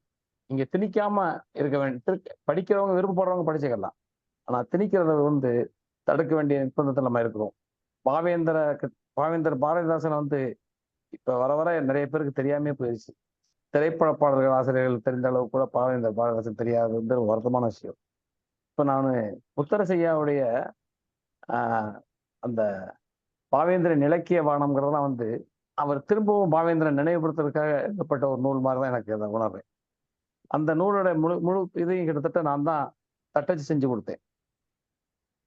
H: இங்க திணிக்காம இருக்க வேண்டிய, படிக்கிறவங்க விருப்பப்படுறவங்க படிச்சுக்கலாம். ஆனா திணிக்கிறத வந்து தடுக்க வேண்டிய நிர்பந்தத்தில் நம்ம இருக்கிறோம். பாவேந்தர் பாரதிதாசன் வந்து இப்ப வர வர நிறைய பேருக்கு தெரியாமே போயிடுச்சு. திரைப்பட பாடல்கள் ஆசிரியர்கள் தெரிந்த அளவு கூட பாவேந்தர் பாரதிதாசன் தெரியாது வந்து ஒரு வருத்தமான விஷயம். இப்ப நான் முத்தரசையாவுடைய அந்த பாவேந்திரன் இலக்கிய வானம்ங்கிறதெல்லாம் வந்து அவர் திரும்பவும் பாவேந்திரன் நினைவுபடுத்துறதுக்காக எழுதப்பட்ட ஒரு நூல் மாதிரி தான் எனக்கு அதை உணர்றேன். அந்த நூலோட முழு இதையும் கிட்டத்தட்ட நான் தான் தட்டச்சு செஞ்சு கொடுத்தேன்.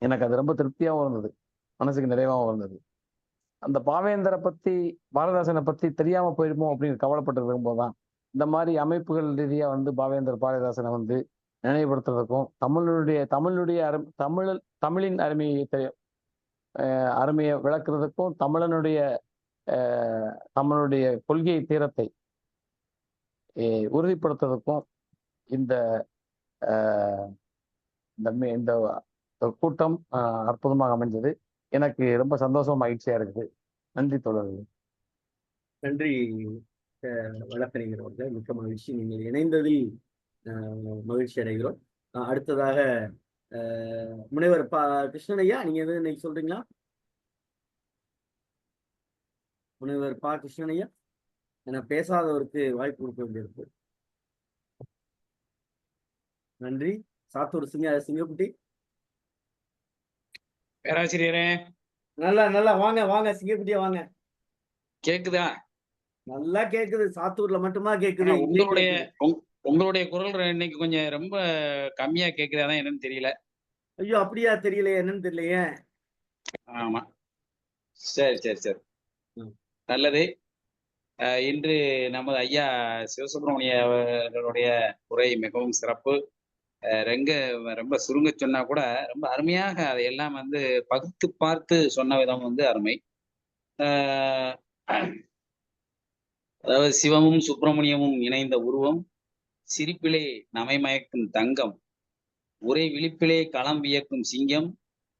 H: எனக்கு அது ரொம்ப திருப்தியாகவும் இருந்தது, மனசுக்கு நிறைவாகவும் இருந்தது. அந்த பாவேந்தரை பத்தி, பாரதிதாசனை பத்தி தெரியாம போயிருமோ அப்படின்னு கவலைப்பட்டு இருக்கும்போதுதான் இந்த மாதிரி அமைப்புகள் ரீதியா வந்து பாரதிதாசனை வந்து நினைவுபடுத்துறதுக்கும் தமிழின் அருமையை விளக்குறதுக்கும் தமிழனுடைய கொள்கை தீரத்தை உறுதிப்படுத்துறதுக்கும் இந்த இந்த கூட்டம் அற்புதமாக அமைஞ்சது. எனக்கு ரொம்ப சந்தோஷம், மகிழ்ச்சியா இருக்குது. நன்றி தோழர்களே.
A: நன்றி வழக்கறிஞர் அவர்கள், மிக்க மகிழ்ச்சி. நீங்கள் இணைந்ததில் மகிழ்ச்சி அடைகிறோம். அடுத்ததாக முனைவர் கிருஷ்ணனையா, நீங்க எதுவும் இன்னைக்கு சொல்றீங்களா? முனைவர் கிருஷ்ணனையா, என பேசாதவருக்கு வாய்ப்பு கொடுக்க வேண்டியிருக்கு. நன்றி. சாத்தூர் சிங்கக்குட்டி.
J: பேராசிரியரே,
A: நல்லா வாங்க சிங்கக்குட்டியா வாங்க.
J: கேக்குதா?
A: நல்லா கேக்குது. சாத்தூர்ல மட்டுமா கேக்குது?
J: உங்களுடைய குரல் இன்னைக்கு கொஞ்சம் ரொம்ப கம்மியா கேக்குதாதான் என்னன்னு தெரியல.
A: ஐயோ, அப்படியா? தெரியலையே, என்னன்னு தெரியலையே.
J: ஆமா, சரி நல்லது. இன்று நமது ஐயா சிவசுப்பிரமணிய அவர்களுடைய உரை மிகவும் சிறப்பு. ரொம்ப சுருங்க சொன்னா கூட ரொம்ப அருமையாக அதையெல்லாம் வந்து பகுத்து பார்த்து சொன்ன விதம் வந்து அருமை. அதாவது சிவமும் சுப்பிரமணியமும் இணைந்த உருவம், சிரிப்பிலே நமை மயக்கும் தங்கம், உரை விழிப்பிலே களம் வியக்கும் சிங்கம்,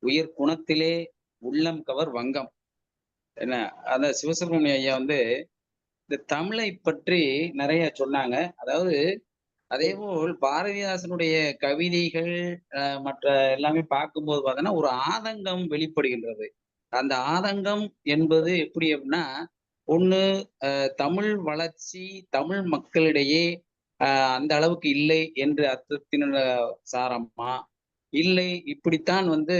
J: உயர் குணத்திலே உள்ளம் கவர் வங்கம். என்ன அந்த சிவசுப்பிரமணிய ஐயா வந்து இந்த தமிழை பற்றி நிறைய சொன்னாங்க. அதாவது அதேபோல் பாரதிதாசனுடைய கவிதைகள் மற்ற எல்லாமே பார்க்கும்போது பார்த்தோன்னா ஒரு ஆதங்கம் வெளிப்படுகின்றது. அந்த ஆதங்கம் என்பது எப்படி அப்படின்னா, ஒண்ணு தமிழ் வளர்ச்சி தமிழ் மக்களிடையே அந்த அளவுக்கு இல்லை என்று அர்த்தத்தின் சாரமா, இல்லை இப்படித்தான் வந்து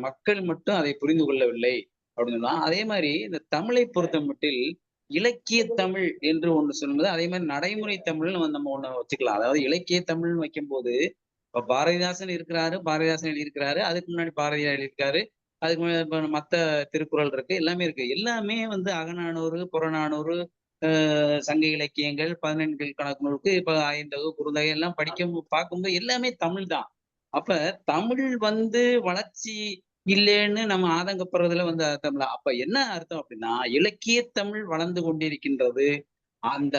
J: மக்கள் மட்டும் அதை புரிந்து கொள்ளவில்லை அப்படின்னு. அதே மாதிரி இந்த தமிழை பொறுத்த மட்டில் இலக்கிய தமிழ் என்று ஒன்று சொல்லும்போது அதே மாதிரி நடைமுறை தமிழ்னு நம்ம ஒண்ணு வச்சுக்கலாம். அதாவது இலக்கிய தமிழ்னு வைக்கும் போது இப்ப பாரதிதாசன் எழுதியிருக்கிறாரு, அதுக்கு முன்னாடி பாரதியார் எழுதியிருக்காரு, அதுக்கு முன்னாடி மத்த திருக்குறள் இருக்கு, எல்லாமே இருக்கு. எல்லாமே வந்து அகநானூறு, புறநானூறு, சங்க இலக்கியங்கள், 14 கணக்கு நூலுக்கு இப்ப ஐந்தகு, குறுந்தகை எல்லாம் பார்க்கும்போது எல்லாமே தமிழ் தான். அப்ப தமிழ் வந்து வளர்ச்சி இல்லைன்னு நம்ம ஆதங்கப்படுறதுல வந்து அர்த்தம் இல்லை. அப்ப என்ன அர்த்தம் அப்படின்னா, இலக்கிய தமிழ் வளர்ந்து கொண்டிருக்கின்றது. அந்த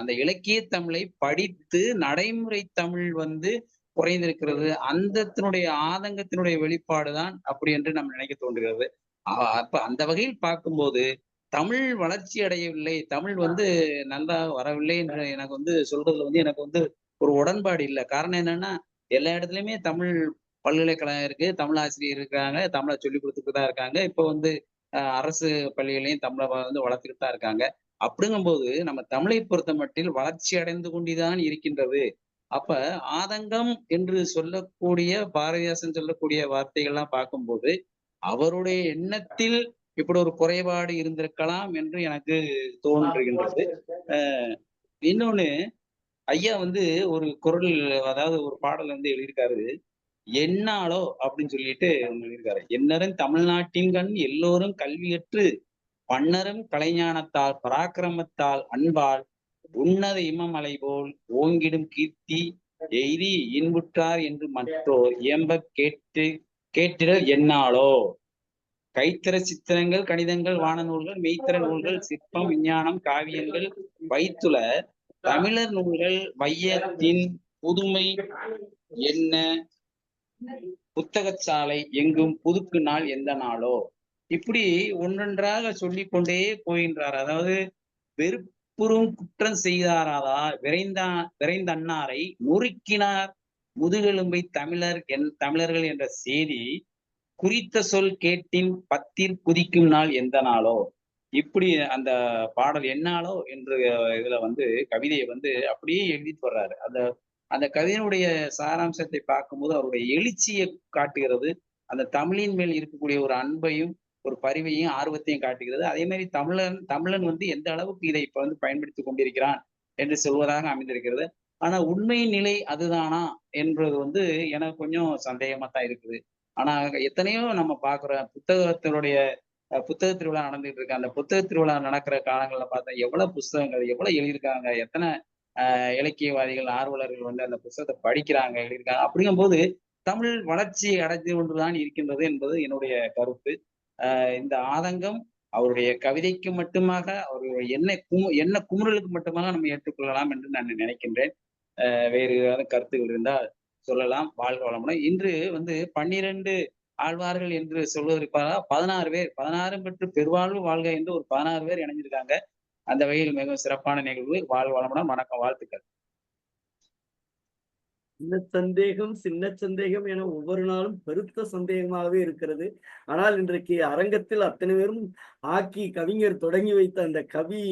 J: அந்த இலக்கிய தமிழை படித்து நடைமுறை தமிழ் வந்து குறைந்திருக்கிறது. அந்தத்தினுடைய ஆதங்கத்தினுடைய வெளிப்பாடுதான் அப்படி என்று நம்ம நினைக்க தோன்றுகிறது. அப்ப அந்த வகையில் பார்க்கும்போது தமிழ் வளர்ச்சி அடையவில்லை, தமிழ் வந்து நல்லா வரவில்லை என்று எனக்கு வந்து சொல்றதுல வந்து எனக்கு வந்து ஒரு உடன்பாடு இல்லை. காரணம் என்னன்னா, எல்லா இடத்துலயுமே தமிழ் பல்கலைக்கழகம் இருக்கு, தமிழ் ஆசிரியர் இருக்காங்க, தமிழை சொல்லிக் கொடுத்துட்டு தான் இருக்காங்க. இப்போ வந்து அரசு பள்ளிகளையும் தமிழை வந்து வளர்த்துக்கிட்டு தான் இருக்காங்க. அப்படிங்கும்போது நம்ம தமிழை பொறுத்த மட்டில் வளர்ச்சி அடைந்து கொண்டுதான் இருக்கின்றது. அப்ப ஆதங்கம் என்று சொல்லக்கூடிய பாரதிதாசன் சொல்லக்கூடிய வார்த்தைகள்லாம் பார்க்கும்போது அவருடைய எண்ணத்தில் இப்படி ஒரு குறைபாடு இருந்திருக்கலாம் என்று எனக்கு தோன்றுகின்றது. இன்னொன்னு, ஐயா வந்து ஒரு குரல், அதாவது ஒரு பாடல் வந்து எழுதியிருக்காரு. என்னாளோ அப்படின்னு சொல்லிட்டு ஒண்ணு எழுதியிருக்காரு. எண்ணரும் தமிழ்நாட்டின் கண் எல்லோரும் கல்வியற்று பன்னரும் கலைஞானத்தால் பராக்கிரமத்தால் அன்பால் உன்னத இமமலை போல் ஓங்கிடும் கீர்த்தி எய்தி இன்புற்றார் என்று மற்றோர் இயம்பக் கேட்டிடல் என்னாளோ. கைத்திற சித்திரங்கள், கணிதங்கள், வான நூல்கள், மெய்த்திற நூல்கள், சிற்பம், விஞ்ஞானம், காவியங்கள் வைத்துள தமிழர் நூல்கள் வையத்தின் புதுமை என்ன புத்தகச்சாலை எங்கும் புதுக்கு நாள் எந்த நாளோ. இப்படி ஒன்றொன்றாக சொல்லிக் கொண்டே போகின்றார். அதாவது வெறுப்புறும் குற்றம் செய்தாராதா விரைந்தன்னாரை நொறுக்கினார் முதுகெலும்பை தமிழர்கள் என்ற செய்தி குறித்த சொல் கேட்டின் பத்தில் குதிக்கும் நாள் எந்த நாளோ. இப்படி அந்த பாடல் என்னாலோ என்று இதுல வந்து கவிதையை வந்து அப்படியே எழுதிட்டு வர்றாரு. அந்த அந்த கவிதையினுடைய சாராம்சத்தை பார்க்கும்போது அவருடைய எழுச்சியை காட்டுகிறது. அந்த தமிழின் மேல் இருக்கக்கூடிய ஒரு அன்பையும் ஒரு பரிவையும் ஆர்வத்தையும் காட்டுகிறது. அதே மாதிரி தமிழன் வந்து எந்த அளவுக்கு இதை இப்ப வந்து பயன்படுத்தி கொண்டிருக்கிறான் என்று சொல்வதாக அமைந்திருக்கிறது. ஆனா உண்மை நிலை அதுதானா என்பது வந்து எனக்கு கொஞ்சம் சந்தேகமா தான் இருக்குது. ஆனா எத்தனையோ நம்ம பார்க்கிறோம். புத்தக திருவிழா நடந்துட்டு இருக்கு. அந்த புத்தக திருவிழா நடக்கிற காலங்கள்ல பார்த்தா எவ்வளவு புஸ்தகங்கள், எவ்வளவு எழுதியிருக்காங்க, எத்தனை இலக்கியவாதிகள், ஆர்வலர்கள் வந்து அந்த புத்தகத்தை படிக்கிறாங்க, எழுதியிருக்காங்க. அப்படிங்கும்போது தமிழ் வளர்ச்சி அடைந்து கொண்டுதான் இருக்கின்றது என்பது என்னுடைய கருத்து. இந்த ஆதங்கம் அவருடைய கவிதைக்கு மட்டுமாக, அவருடைய என்ன குமுறலுக்கு மட்டுமாக நம்ம ஏற்றுக்கொள்ளலாம் என்று நான் நினைக்கின்றேன். வேறு ஏதாவது கருத்துகள் இருந்தால் சொல்லலாம். வாழ்க வளமுடன். இன்று வந்து 12 ஆழ்வார்கள் என்று சொல்வதற்கு 16 பேர், 16 பெற்று பெருவாழ்வு வாழ்க என்று ஒரு 16 பேர் இணைஞ்சிருக்காங்க. அந்த வகையில் மிகவும் சிறப்பான நிகழ்வு. வாழ்க வளமுடன். வணக்கம், வாழ்த்துக்கள்.
A: சின்ன சந்தேகம் என ஒவ்வொரு நாளும் பெருத்த சந்தேகமாகவே இருக்கிறது. ஆனால் இன்றைக்கு அரங்கத்தில் அத்தனை பேரும் ஆக்கி கவிஞர் தொடங்கி வைத்த அந்த கவி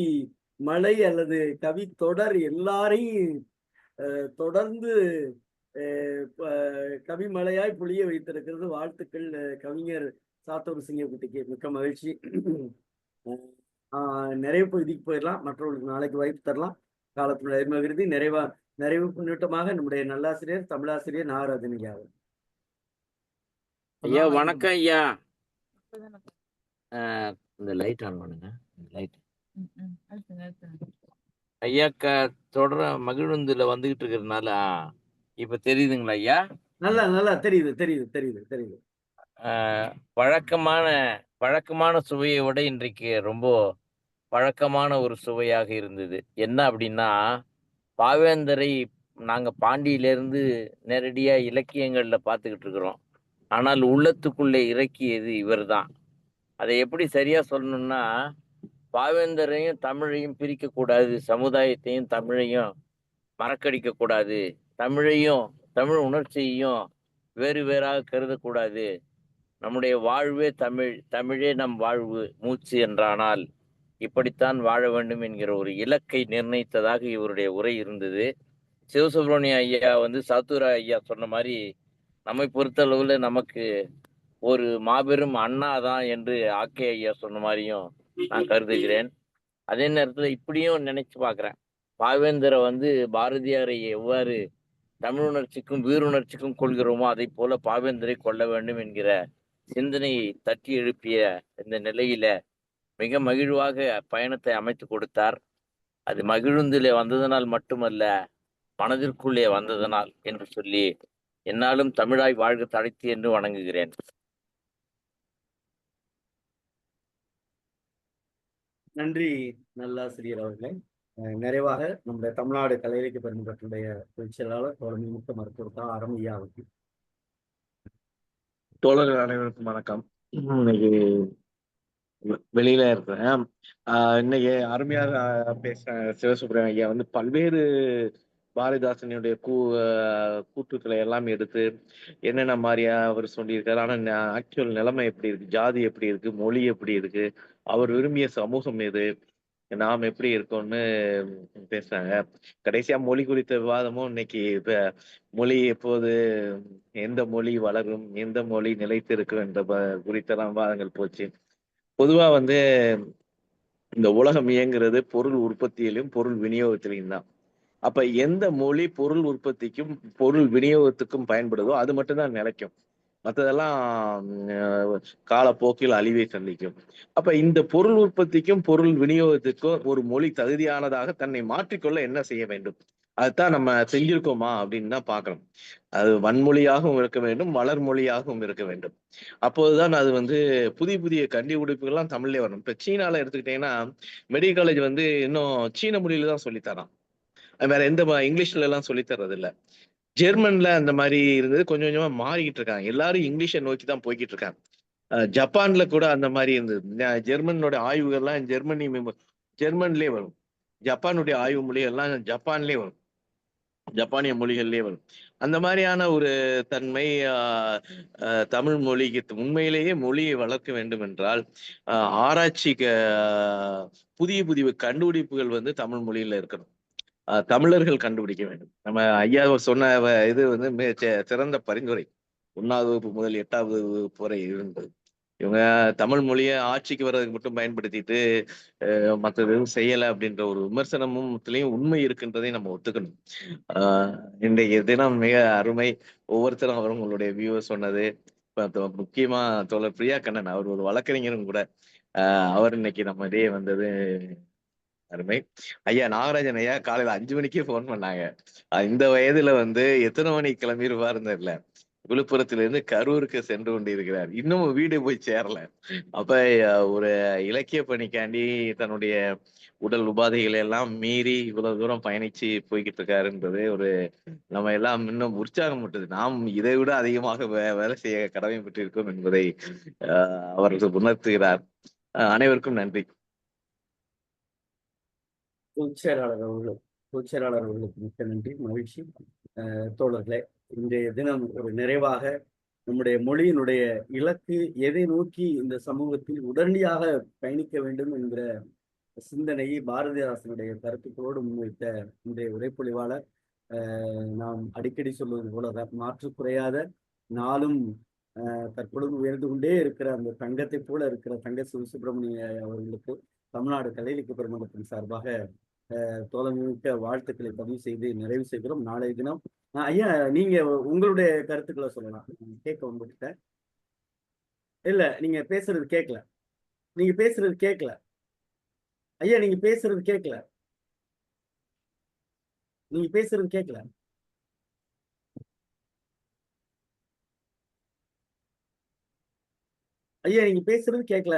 A: மலை அல்லது கவி தொடர் எல்லாரையும் தொடர்ந்து கவி மலையாய் பொழிய வைத்திருக்கிறது. வாழ்த்துக்கள் கவிஞர் சாத்தூர் சிங்கக்குட்டிக்கு. மிக்க மகிழ்ச்சி. நிறைவு பகுதிக்கு போயிடலாம். மற்றவர்களுக்கு நாளைக்கு வாய்ப்பு தரலாம். காலத்தினுடைய மகிழ்ச்சி நிறைவு முன்னோட்டமாக நம்முடைய நல்லாசிரியர் தமிழாசிரியர் நாகராஜன் ஐயா.
K: ஐயா வணக்கம் ஐயா. இந்த லைட் ஆன் பண்ணுங்க. லைட் ஐயா தொடர மகிழ்ந்துல வந்துகிட்டு இருக்கிறதுனால இப்ப தெரியுதுங்களா ஐயா?
A: நல்லா தெரியுது.
K: வழக்கமான சுவையை விட இன்றைக்கு ரொம்ப பழக்கமான ஒரு சுவையாக இருந்தது. என்ன அப்படின்னா, பாவேந்தரை நாங்க பாண்டியிலிருந்து நேரடியா இலக்கியங்கள்ல பார்த்துக்கிட்டு இருக்கிறோம். ஆனால் உள்ளத்துக்குள்ளே இறக்கியது இவர்தான். அதை எப்படி சரியா சொல்லணும்னா, பாவேந்தரையும் தமிழையும் பிரிக்க கூடாது, சமுதாயத்தையும் தமிழையும் மறக்கடிக்க கூடாது, தமிழ் உணர்ச்சியையும் வேறு வேறாக கருதக்கூடாது. நம்முடைய வாழ்வே தமிழே நம் வாழ்வு மூச்சு என்றானால் இப்படித்தான் வாழ வேண்டும் என்கிற ஒரு இலக்கை நிர்ணயித்ததாக இவருடைய உரை இருந்தது. சிவசுப்பிரமணிய ஐயா வந்து சாத்தூரா ஐயா சொன்ன மாதிரி நம்மை பொறுத்தளவுல நமக்கு ஒரு மாபெரும் அண்ணா தான் என்று ஆக்கே ஐயா சொன்ன மாதிரியும் நான் கருதுகிறேன். அதே நேரத்துல இப்படியும் நினைச்சு பாக்குறேன். பாவேந்தரை வந்து பாரதியாரை எவ்வாறு தமிழ் உணர்ச்சிக்கும் வீருணர்ச்சிக்கும் கொள்கிறோமோ அதை போல பாவேந்தரை கொள்ள வேண்டும் என்கிற சிந்தனையை தட்டி எழுப்பிய இந்த நிலையில மிக மகிழ்வாக பயணத்தை அமைத்து கொடுத்தார். அது மகிழுந்திலே வந்ததனால் மட்டுமல்ல, மனதிற்குள்ளே வந்ததனால் என்று சொல்லி என்னாலும் தமிழாய் வாழ்க தழைத்து என்று வணங்குகிறேன்.
A: நன்றி நல்லாசிரியர் அவர்களே. நிறைவாக நம்முடைய தமிழ்நாடு கலை இலக்கிய பெருமன்றத்தினுடைய பொதுச்செயலாளர் தோழமை முத்த மருத்துவர் அரமையாவுக்கு.
I: தோழர்கள் அனைவருக்கும் வணக்கம். இன்னைக்கு வெளியில இருக்கிறேன். இன்னைக்கு அருமையாக பேச சிவசுப்ரமணியம் ஐயா வந்து பல்வேறு பாரதிதாசனுடைய கூற்றுக்களை எல்லாம் எடுத்து என்னென்ன மாதிரியா அவர் சொல்லியிருக்காரு. ஆனா ஆக்சுவல் நிலைமை எப்படி இருக்கு, ஜாதி எப்படி இருக்கு, மொழி எப்படி இருக்கு, அவர் விரும்பிய சமூகம் எது, நாம் எப்படி இருக்கோம்னு பேசுறாங்க. கடைசியா மொழி குறித்த விவாதமும் இன்னைக்கு மொழி எப்போது, எந்த மொழி வளரும், எந்த மொழி நிலைத்திருக்கும் என்ற குறித்தெல்லாம் விவாதங்கள் போச்சு. பொதுவா வந்து இந்த உலகம் இயங்குறது பொருள் உற்பத்தியிலும் பொருள் விநியோகத்திலையும் தான். அப்ப எந்த மொழி பொருள் உற்பத்திக்கும் பொருள் விநியோகத்துக்கும் பயன்படுதோ அது மட்டும்தான் நிலைக்கும். மற்றதெல்லாம் காலப்போக்கில் அழிவை சந்திக்கும். அப்ப இந்த பொருள் உற்பத்திக்கும் பொருள் விநியோகத்துக்கும் ஒரு மொழி தகுதியானதாக தன்னை மாற்றிக்கொள்ள என்ன செய்ய வேண்டும்? அதுதான் நம்ம செஞ்சிருக்கோமா அப்படின்னு தான் பார்க்கணும். அது வன்மொழியாகவும் இருக்க வேண்டும், வளர்மொழியாகவும் இருக்க வேண்டும். அப்போதுதான் அது புதிய புதிய கண்டுபிடிப்புகள்லாம் தமிழ்லயே வரணும். இப்ப சீனால எடுத்துக்கிட்டீங்கன்னா மெடிக்கல் காலேஜ் இன்னும் சீன மொழியில தான் சொல்லித்தரான். வேற எந்த இங்கிலீஷ்ல எல்லாம் சொல்லி தர்றது இல்ல. ஜெர்மன்ல அந்த மாதிரி இருந்தது, கொஞ்சம் கொஞ்சமா மாறிக்கிட்டு இருக்காங்க. எல்லாரும் இங்கிலீஷை நோக்கி தான் போய்கிட்டு இருக்காங்க. ஜப்பான்ல கூட அந்த மாதிரி இருந்தது. ஜெர்மனோட ஆய்வுகள்லாம் ஜெர்மன்லயே வரும். ஜப்பானுடைய ஆய்வு மொழிகள்லாம் ஜப்பான்லயே வரும், ஜப்பானிய மொழிகள்லயே வரும். அந்த மாதிரியான ஒரு தன்மை தமிழ் மொழிக்கு உண்மையிலேயே மொழியை வளர்க்க வேண்டும் என்றால் ஆராய்ச்சிக்கு புதிய புதிய கண்டுபிடிப்புகள் தமிழ் மொழியில இருக்கணும். தமிழர்கள் கண்டுபிடிக்க வேண்டும். நம்ம ஐயா சொன்ன இது சிறந்த பரிந்துரை. 1வது வகுப்பு முதல் 8வது வகுப்பு வரை இருந்தது. இவங்க தமிழ் மொழியை ஆட்சிக்கு வர்றதுக்கு மட்டும் பயன்படுத்திட்டு மற்றது எதுவும் செய்யலை அப்படின்ற ஒரு விமர்சனமும் உண்மை இருக்குன்றதை நம்ம ஒத்துக்கணும். இன்றைய தினம் மிக அருமை. ஒவ்வொருத்தரும் அவங்களுடைய வியூவை சொன்னது. முக்கியமா தோழர் பிரியா கண்ணன், அவர் ஒரு வழக்கறிஞரும் கூட. அவர் இன்னைக்கு நம்ம இடையே வந்தது அருமை. ஐயா நாகராஜன் ஐயா காலையில 5 மணிக்கே போன் பண்ணாங்க. இந்த வயதுல எத்தனை மணிக்கு கிளம்பிடுவாருன்னு தெரியல. விழுப்புரத்திலிருந்து கரூருக்கு சென்று கொண்டிருக்கிறார். இன்னும் வீடு போய் சேரல. அப்ப ஒரு இலக்கிய பணிக்காண்டி தன்னுடைய உடல் உபாதைகளை எல்லாம் மீறி இவ்வளவு தூரம் பயணிச்சு போய்கிட்டு இருக்காருன்றது நம்ம எல்லாம் இன்னும் உற்சாகம் விட்டது. நாம் இதை விட அதிகமாக வேலை செய்ய கடமைப்பட்டிருக்கோம் என்பதை அவர்கள் உணர்த்துகிறார். அனைவருக்கும் நன்றி.
A: பொதுச்செயலாளர் அவர்களுக்கு மிக்க நன்றி, மகிழ்ச்சி. தோழர்களே, இன்றைய தினம் ஒரு நிறைவாக நம்முடைய மொழியினுடைய இலக்கு எதை நோக்கி இந்த சமூகத்தில் உடனடியாக பயணிக்க வேண்டும் என்கிற சிந்தனையை பாரதிதாசனுடைய கருத்துக்களோடு முன்வைத்த இன்றைய உரைப்பொழிவாளர், நாம் அடிக்கடி சொல்வது போல மாற்று குறையாத நாளும் தற்பொழுது உயர்ந்து கொண்டே இருக்கிற அந்த தங்கத்தை போல இருக்கிற தங்க சிவசுப்பிரமணிய அவர்களுக்கு தமிழ்நாடு கலை இலக்கிய பெருமன்றத்தின் சார்பாக தோழமைமிக்க வாழ்த்துக்களை பதிவு செய்து நிறைவு செய்கிறோம். நாளைய தினம் ஐயா நீங்க உங்களுடைய கருத்துக்களை சொல்லலாம். கேட்க வந்துட்ட இல்ல, நீங்க பேசுறது கேட்கல. ஐயா நீங்க பேசுறது கேட்கல. ஐயா நீங்க பேசுறது கேட்கல.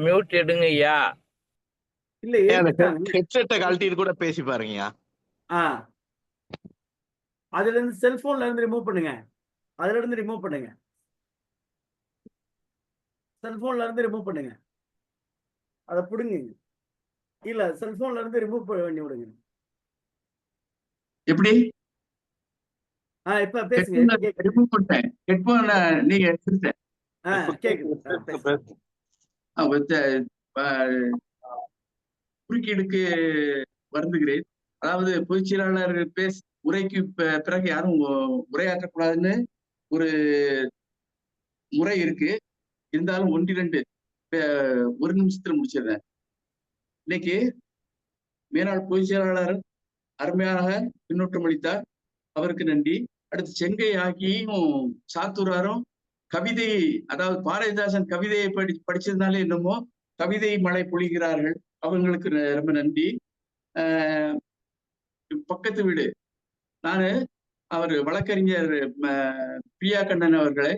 K: மியூட் எடுங்க ஐயா.
A: இல்ல,
I: ஹெட்செட்டை கழட்டிட்டு கூட பேசி பாருங்கயா.
A: அதுல இருந்து செல்போன்ல இருந்து ரிமூவ் பண்ணுங்க. செல்போன்ல இருந்து ரிமூவ் பண்ணுங்க. அதை பிடுங்க. இல்ல, செல்போன்ல இருந்து ரிமூவ் பண்ணி விடுங்க.
L: எப்படி?
A: இப்ப பேசுங்க.
L: ரிமூவ் பண்ணிட்டேன். ஹெட்போன் நீங்க குறுக்கீடுக்கு வருந்துகிறேன். அதாவது பொதுச் செயலாளர் உரைக்கு பிறகு யாரும் உரையாற்றக்கூடாதுன்னு ஒரு முறை இருக்கு. இருந்தாலும் 1-2 1 நிமிஷத்துல முடிச்சிடுறேன். இன்னைக்கு மேனாள் பொதுச் செயலாளர் அருமையாக பின்னூட்டம் அளித்தார், அவருக்கு நன்றி. அடுத்து செங்கை ஆகியும் சாத்தூராரும் கவிதை, அதாவது பாரதிதாசன் கவிதையை படிச்சதுனால என்னமோ கவிதை மழை பொழிகிறார்கள், அவங்களுக்கு ரொம்ப நன்றி. பக்கத்து வீடு, நான் அவர் வழக்கறிஞர் பிரியா கண்ணன் அவர்களை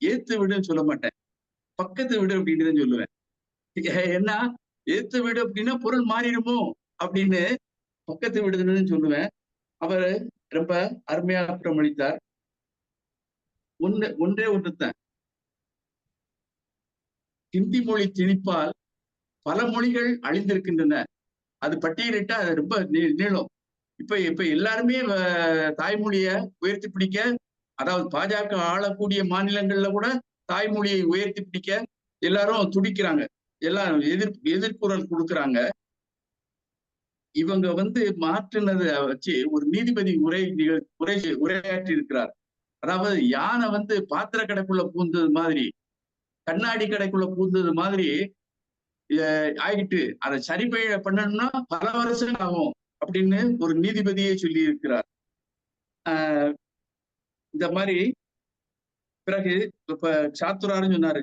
L: ஏத்து வீடுன்னு சொல்ல மாட்டேன், பக்கத்து வீடு அப்படின்னு தான் சொல்லுவேன். ஏன்னா ஏத்து வீடு அப்படின்னா பொருள் மாறிடுமோ அப்படின்னு பக்கத்து வீடுன்னு சொல்லுவேன். அவர் ரொம்ப அருமையா அளித்தார். ஒன்றே ஒன்றுதான், ஹிந்தி மொழி திணிப்பால் பல மொழிகள் அழிந்திருக்கின்றன. அது பட்டியலிட்டா அது ரொம்ப நீளம். இப்ப எல்லாருமே தாய்மொழிய உயர்த்தி பிடிக்க, அதாவது பாஜக ஆளக்கூடிய மாநிலங்கள்ல கூட தாய்மொழியை உயர்த்தி பிடிக்க எல்லாரும் துடிக்கிறாங்க, எல்லாம் எதிர்குரல் கொடுக்குறாங்க. இவங்க வந்து மாற்றினதை வச்சு ஒரு நீதிபதி உரையாற்றி இருக்கிறார். அதாவது யானை வந்து பாத்திர கடைக்குள்ள பூந்தது மாதிரி, கண்ணாடி கடைக்குள்ள பூந்தது மாதிரி ஆகிட்டு அதை சரி பண்ணணும்னா பல வருஷம் ஆகும் அப்படின்னு ஒரு நீதிபதியே சொல்லி இருக்கிறார். இந்த மாதிரி பிறகு இப்ப சாத்துராருன்னு சொன்னாரு,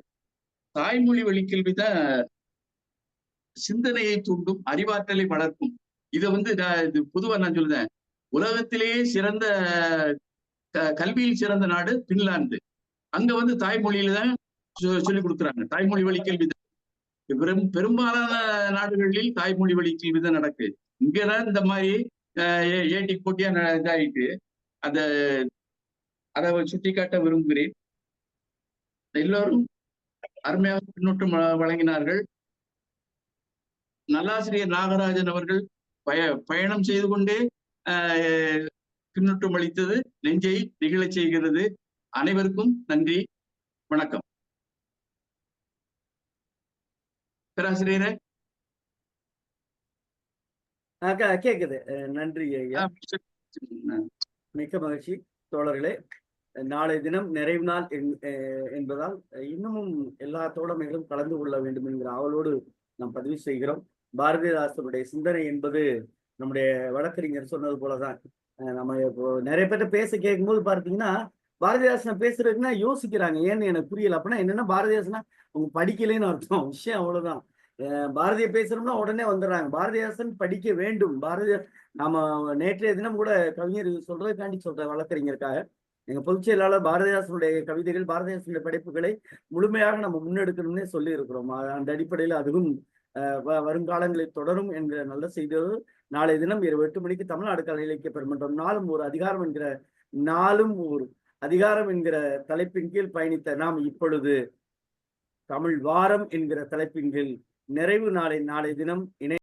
L: தாய்மொழி வழிக்கல்விதான் சிந்தனையை தூண்டும், அறிவாற்றலை வளர்க்கும். இதை வந்து இது பொதுவா நான் சொல்லுறேன், உலகத்திலேயே சிறந்த கல்வியில் சிறந்த நாடு பின்லாந்து. அங்க வந்து தாய்மொழியில தான் சொல்லிக் கொடுக்குறாங்க. தாய்மொழி வழி கல்வி பெரும்பாலான நாடுகளில் தாய்மொழி வழி கல்வி தான் நடக்குது. இங்கதான் இந்த மாதிரி ஏட்டி போட்டியா இதாயிட்டு அதை சுட்டி காட்ட விரும்புகிறேன். எல்லோரும் அருமையாக பின்னூட்டம் வழங்கினார்கள். நல்லாசிரியர் நாகராஜன் அவர்கள் பயணம் செய்து கொண்டே பின்னூட்டம் அளித்தது நெஞ்சை நெகிழச் செய்கிறது. அனைவருக்கும் நன்றி, வணக்கம். பேராசிரியரே
A: கேக்குது. நன்றி ஐயா, மிக்க மகிழ்ச்சி. தோழர்களே, நாளை தினம் நிறைவு நாள் என்பதால் இன்னமும் எல்லா தோழமைகளும் கலந்து கொள்ள வேண்டும் என்கிற ஆவலோடு நாம் பதிவு செய்கிறோம். பாரதிதாசனுடைய சிந்தனை என்பது நம்முடைய வழக்கறிஞர் சொன்னது போலதான். நம்ம இப்போ நிறைய பேர்ட்ட பேச கேட்கும்போது பார்த்தீங்கன்னா, பாரதிதாசனை பேசுறதுக்குன்னா யோசிக்கிறாங்க, ஏன்னு எனக்கு புரியல. அப்படின்னா என்னன்னா, பாரதிதாசனா அவங்க படிக்கலைன்னு அர்த்தம். விஷயம் அவ்வளவுதான். பாரதியை பேசுறோம்னா உடனே வந்துடுறாங்க. பாரதிதாசன் படிக்க வேண்டும். நாம நேற்றைய தினம் கூட கவிஞர் சொல்றதுக்காண்டி சொல்ற வழக்கறிஞருக்காக எங்க பொதுச் செயலாளர் பாரதிதாசனுடைய கவிதைகள், பாரதிதாசனுடைய படைப்புகளை முழுமையாக நம்ம முன்னெடுக்கணும்னே சொல்லி இருக்கிறோம். அந்த அடிப்படையில் அதுவும் வருங்காலங்களில் தொடரும் என்கிற நல்ல செய்தியோடு நாளைய தினம் இரவு 8 மணிக்கு தமிழ்நாடு கலை இலக்கிய பெருமன்றம் நாளும் ஒரு அதிகாரம் என்கிற தலைப்பின் கீழ் பயணித்த நாம் இப்பொழுது தமிழ் வாரம் என்கிற தலைப்பின் கீழ் நிறைவு நாளை தினம் இணைய